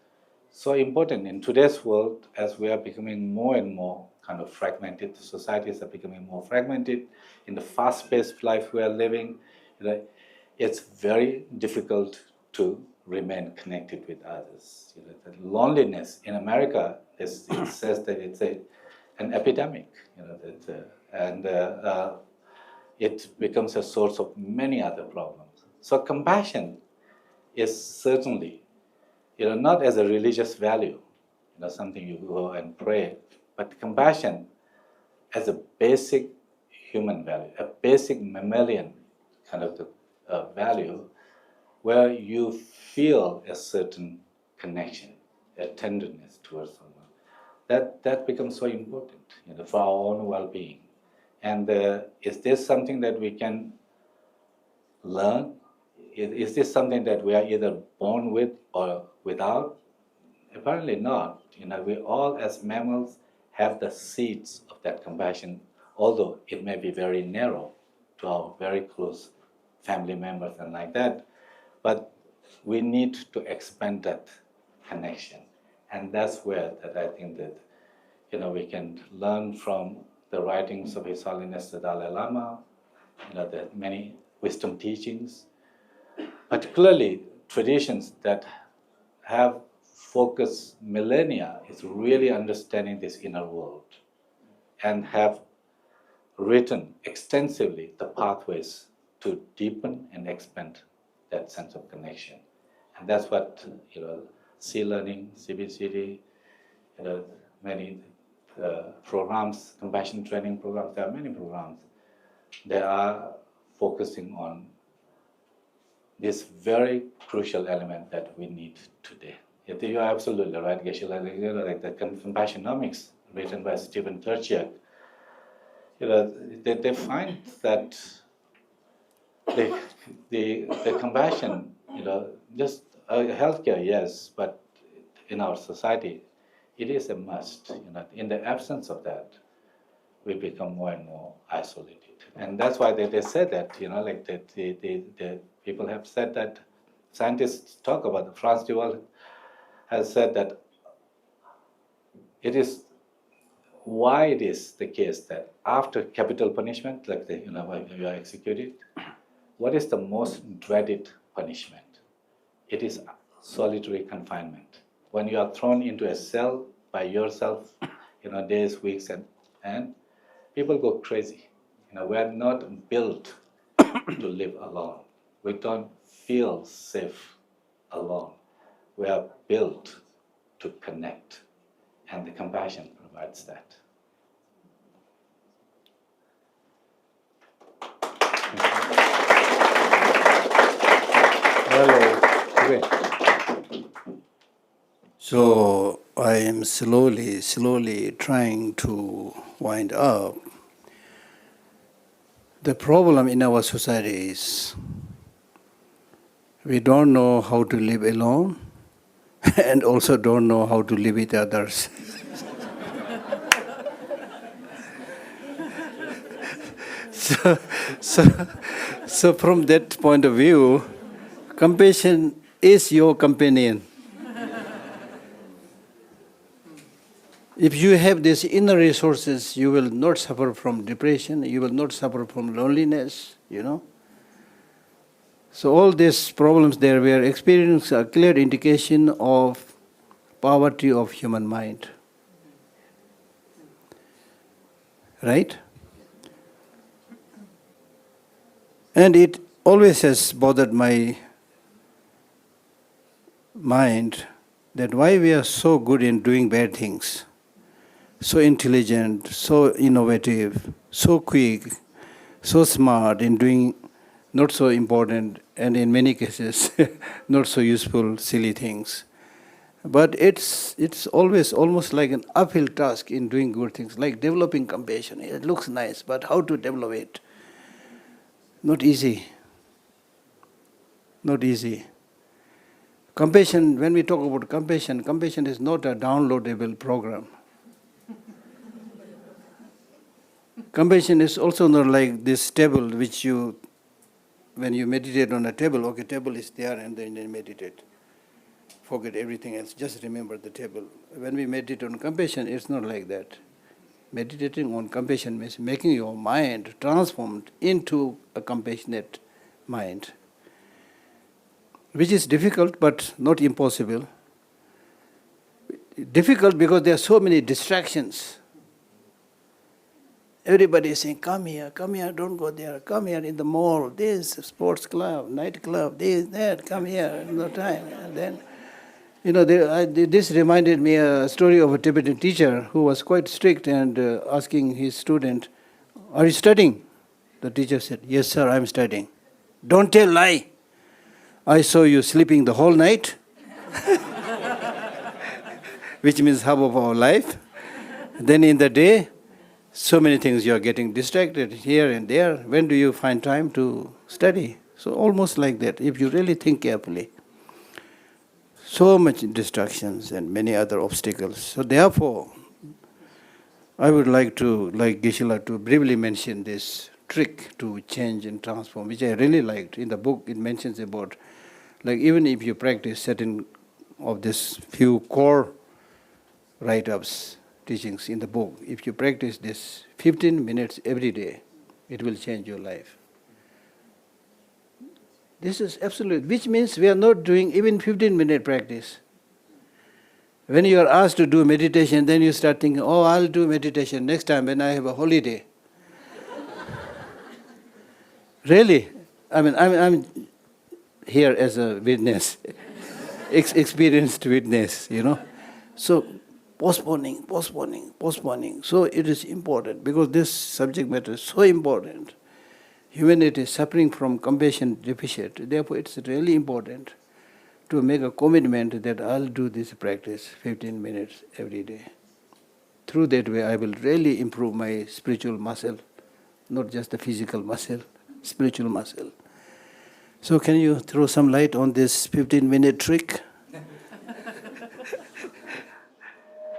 so important in today's world, as we are becoming more and more kind of fragmented. Societies are becoming more fragmented. In the fast-paced life we are living, it's very difficult to remain connected with others. The loneliness in America it says that it's an epidemic. And it becomes a source of many other problems. So compassion is certainly, not as a religious value, something you go and pray, but compassion as a basic human value, a basic mammalian kind of value, where you feel a certain connection, a tenderness towards someone. That becomes so important, for our own well-being. And is this something that we can learn? Is this something that we are either born with or without? Apparently not. We all as mammals have the seeds of that compassion, although it may be very narrow to our very close family members and like that. But we need to expand that connection. And that's where that I think that, we can learn from the writings of His Holiness the Dalai Lama, the many wisdom teachings, particularly traditions that have focused millennia is really understanding this inner world and have written extensively the pathways to deepen and expand that sense of connection. And that's what, C Learning, CBCD, many programs, compassion training programs, there are many programs. They are focusing on this very crucial element that we need today. You are absolutely right, Geshe Lhakdor, like the Compassionomics written by Stephen Turchiak. They find that the compassion, just healthcare, yes, but in our society, it is a must. In the absence of that, we become more and more isolated. And that's why they say that, the people have said that, scientists talk about, Frans de Waal has said that it is why it is the case that after capital punishment, like when you are executed, what is the most dreaded punishment? It is solitary confinement. When you are thrown into a cell by yourself, days, weeks, and people go crazy. We are not built to live alone. We don't feel safe alone. We are built to connect, and the compassion provides that. Hello. So I am slowly trying to wind up. The problem in our society is we don't know how to live alone and also don't know how to live with others. So from that point of view, compassion is your companion. If you have these inner resources, you will not suffer from depression, you will not suffer from loneliness, So all these problems there we are experiencing a clear indication of poverty of human mind. Right? And it always has bothered my mind that why we are so good in doing bad things, so intelligent, so innovative, so quick, so smart in doing not so important and in many cases not so useful, silly things. But it's always almost like an uphill task in doing good things, like developing compassion. It looks nice, but how to develop it? Not easy. Not easy. Compassion, when we talk about compassion, compassion is not a downloadable program. Compassion is also not like this table which you, when you meditate on a table, okay, table is there and then you meditate. Forget everything else, just remember the table. When we meditate on compassion, it's not like that. Meditating on compassion means making your mind transformed into a compassionate mind, which is difficult but not impossible. Difficult because there are so many distractions. Everybody is saying, come here, don't go there, come here in the mall, this, sports club, night club, this, that, come here, no time. And then, this reminded me a story of a Tibetan teacher who was quite strict and asking his student, are you studying? The teacher said, yes sir, I'm studying. Don't tell lie. I saw you sleeping the whole night, which means half of our life. Then in the day, so many things you are getting distracted here and there. When do you find time to study? So almost like that, if you really think carefully. So much distractions and many other obstacles. So therefore, I would like to, like Geshe Lhakdor, to briefly mention this trick to change and transform, which I really liked. In the book, it mentions about, like even if you practice certain of this few core write-ups, teachings in the book, if you practice this 15 minutes every day, it will change your life. This is absolute, which means we are not doing even 15-minute practice. When you are asked to do meditation, then you start thinking, oh, I'll do meditation next time when I have a holiday. Really? I'm here as a witness, experienced witness, So postponing. So it is important because this subject matter is so important. Humanity is suffering from compassion deficit. Therefore, it's really important to make a commitment that I'll do this practice 15 minutes every day. Through that way, I will really improve my spiritual muscle, not just the physical muscle, spiritual muscle. So can you throw some light on this 15-minute trick?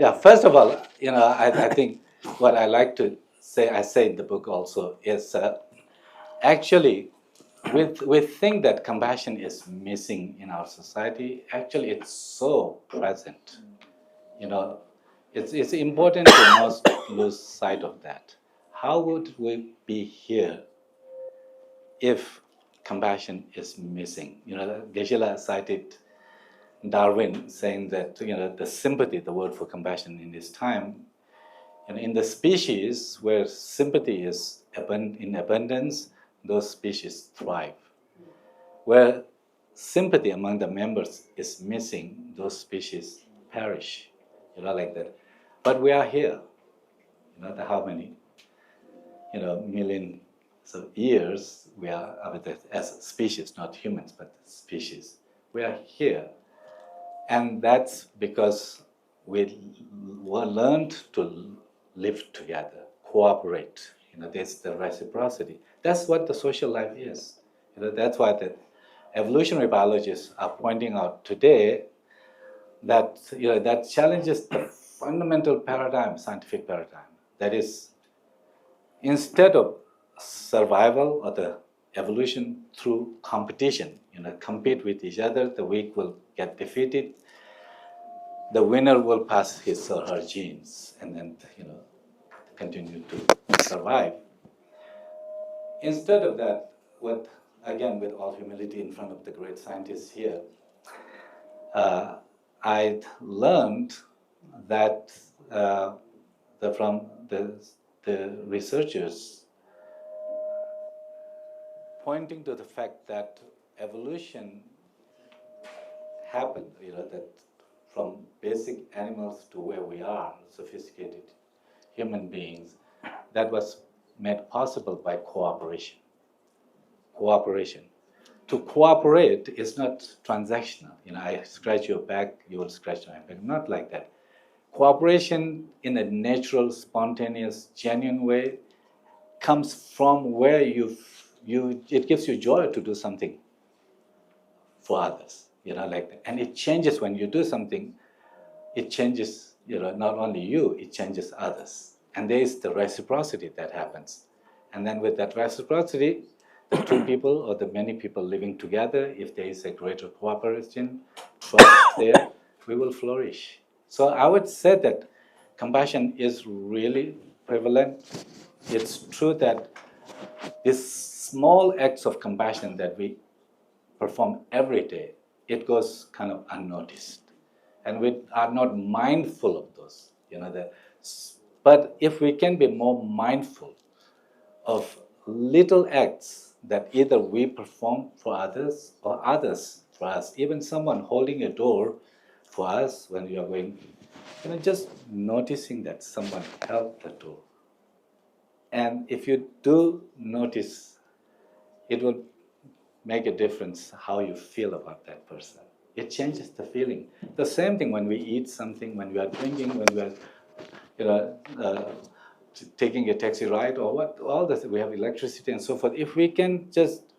Yeah, first of all, I think what I like to say, I say in the book also, is actually, we think that compassion is missing in our society. Actually, it's so present. It's important to not lose sight of that. How would we be here if compassion is missing? Geshe cited Darwin saying that the sympathy, the word for compassion in this time, in the species where sympathy is in abundance, those species thrive. Where sympathy among the members is missing, those species perish. Like that. But we are here. How many? Millions of years we are as a species, not humans, but species. We are here. And that's because we learned to live together, cooperate. There's the reciprocity. That's what the social life is. That's why the evolutionary biologists are pointing out today that that challenges the fundamental paradigm, scientific paradigm. That is, instead of survival or the evolution through competition, compete with each other, the weak will get defeated, the winner will pass his or her genes and then continue to survive. Instead of that, with all humility in front of the great scientists here, I learned that from the researchers pointing to the fact that evolution happened, that from basic animals to where we are, sophisticated human beings, that was made possible by cooperation. to cooperate is not transactional. I scratch your back, you will scratch my back. Not like that. Cooperation in a natural, spontaneous, genuine way comes from where it gives you joy to do something for others. Like that. And it changes when you do something. It changes, not only you, it changes others. And there is the reciprocity that happens. And then with that reciprocity, the two people or the many people living together, if there is a greater cooperation, trust there, we will flourish. So I would say that compassion is really prevalent. It's true that these small acts of compassion that we perform every day, it goes kind of unnoticed. And we are not mindful of those. But if we can be more mindful of little acts that either we perform for others or others for us, even someone holding a door for us when we are going, just noticing that someone held the door. And if you do notice, it will make a difference how you feel about that person. It changes the feeling. The same thing when we eat something, when we are drinking, when we are taking a taxi ride or what, all this, we have electricity and so forth. If we can just,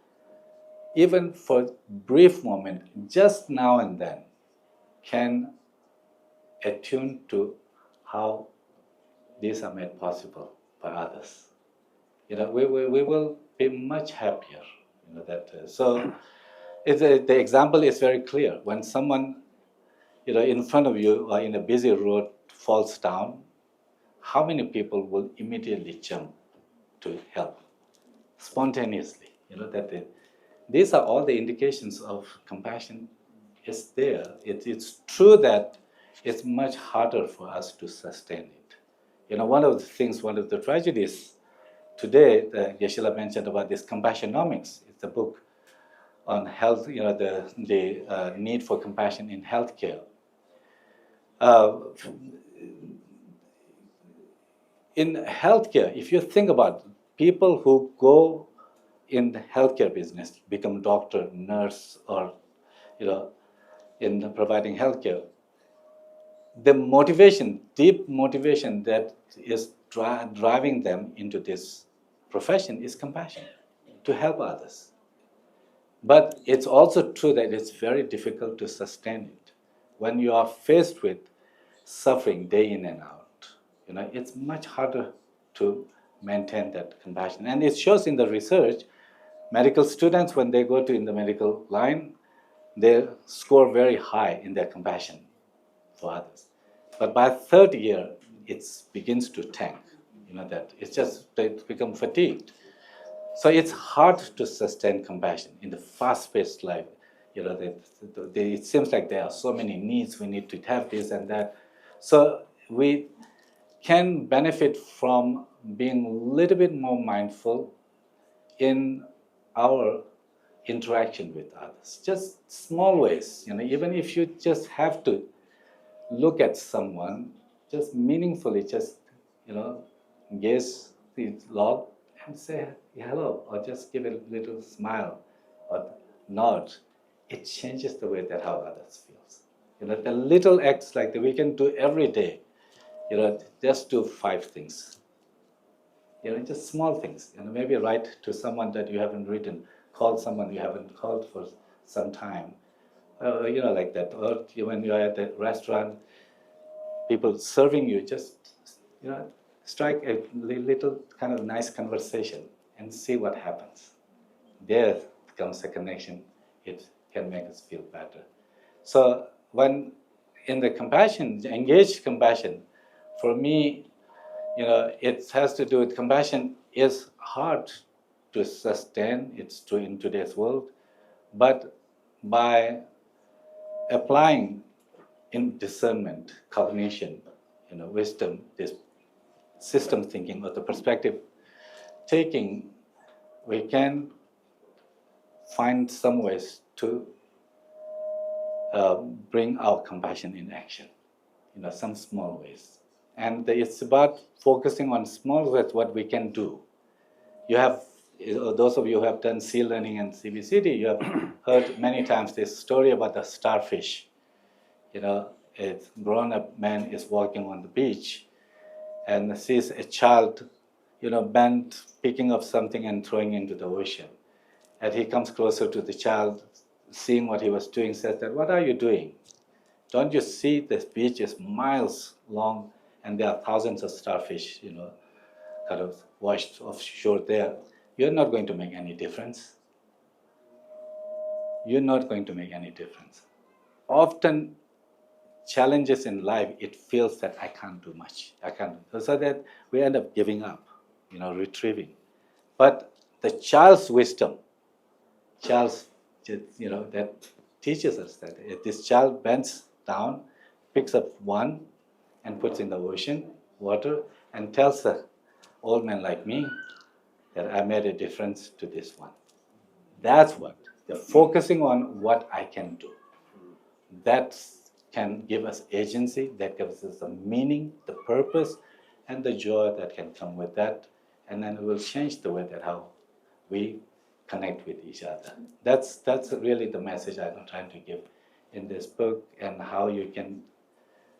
even for a brief moment, just now and then, can attune to how these are made possible by others, we will be much happier. So the example is very clear. When someone, in front of you or in a busy road falls down, how many people will immediately jump to help spontaneously? These are all the indications of compassion is there. It's true that it's much harder for us to sustain it. One of the tragedies today, Geshe Lhakdor mentioned about this compassionomics. It's a book on health, the need for compassion in healthcare. In healthcare, if you think about people who go in the healthcare business, become doctor, nurse, or in providing healthcare, the motivation, deep motivation that is driving them into this profession is compassion, to help others. But it's also true that it's very difficult to sustain it. When you are faced with suffering day in and out, it's much harder to maintain that compassion. And it shows in the research, medical students, when they go to in the medical line, they score very high in their compassion for others. But by third year, it begins to tank. That it's just, they become fatigued. So it's hard to sustain compassion in the fast-paced life. It seems like there are so many needs, we need to have this and that. So we can benefit from being a little bit more mindful in our interaction with others. Just small ways, even if you just have to look at someone, just meaningfully, just, gaze the log and say hello, or just give a little smile or nod. It changes the way that how others feels. The little acts like that we can do every day. Just do 5 things. Just small things. Maybe write to someone that you haven't written, call someone you haven't called for some time. Like that. Or when you are at a restaurant, people serving you, just, strike a little kind of nice conversation and see what happens. There comes a connection. It can make us feel better. So when in the compassion, engaged compassion, for me, it has to do with compassion is hard to sustain. It's true in today's world. But by applying in discernment, cognition, wisdom, this system thinking or the perspective taking, we can find some ways to bring our compassion in action, some small ways. And it's about focusing on small ways, what we can do. You have those of you who have done seal learning and CBCD, you have heard many times this story about the starfish. A grown-up man is walking on the beach and sees a child, bent, picking up something and throwing into the ocean. And he comes closer to the child, seeing what he was doing, says that, "What are you doing? Don't you see this beach is miles long and there are thousands of starfish, kind of washed offshore there. You're not going to make any difference. You're not going to make any difference." Often, challenges in life, it feels that I can't do much. I can't. So that we end up giving up, retrieving. But the child's wisdom, that teaches us that if this child bends down, picks up one and puts in the ocean, water, and tells the old man like me that I made a difference to this one. That's what. They're focusing on what I can do. That can give us agency, that gives us the meaning, the purpose, and the joy that can come with that. And then it will change the way that how we connect with each other. That's really the message I'm trying to give in this book, and how you can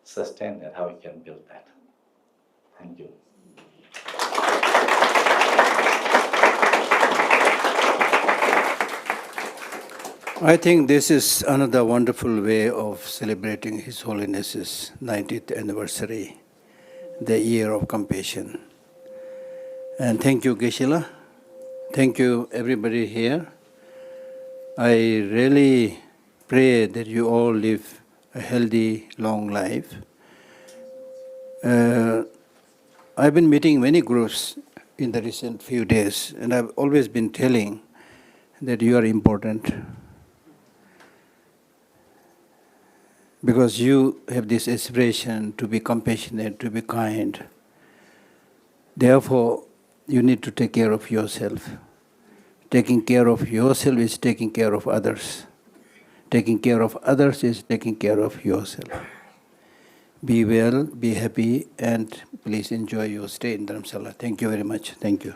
sustain that, how you can build that. Thank you. I think this is another wonderful way of celebrating His Holiness's 90th anniversary, the year of compassion. And thank you, Geshe. Thank you, everybody here. I really pray that you all live a healthy, long life. I've been meeting many groups in the recent few days, and I've always been telling that you are important, because you have this aspiration to be compassionate, to be kind. Therefore, you need to take care of yourself. Taking care of yourself is taking care of others. Taking care of others is taking care of yourself. Be well, be happy, and please enjoy your stay in Dharamsala. Thank you very much. Thank you.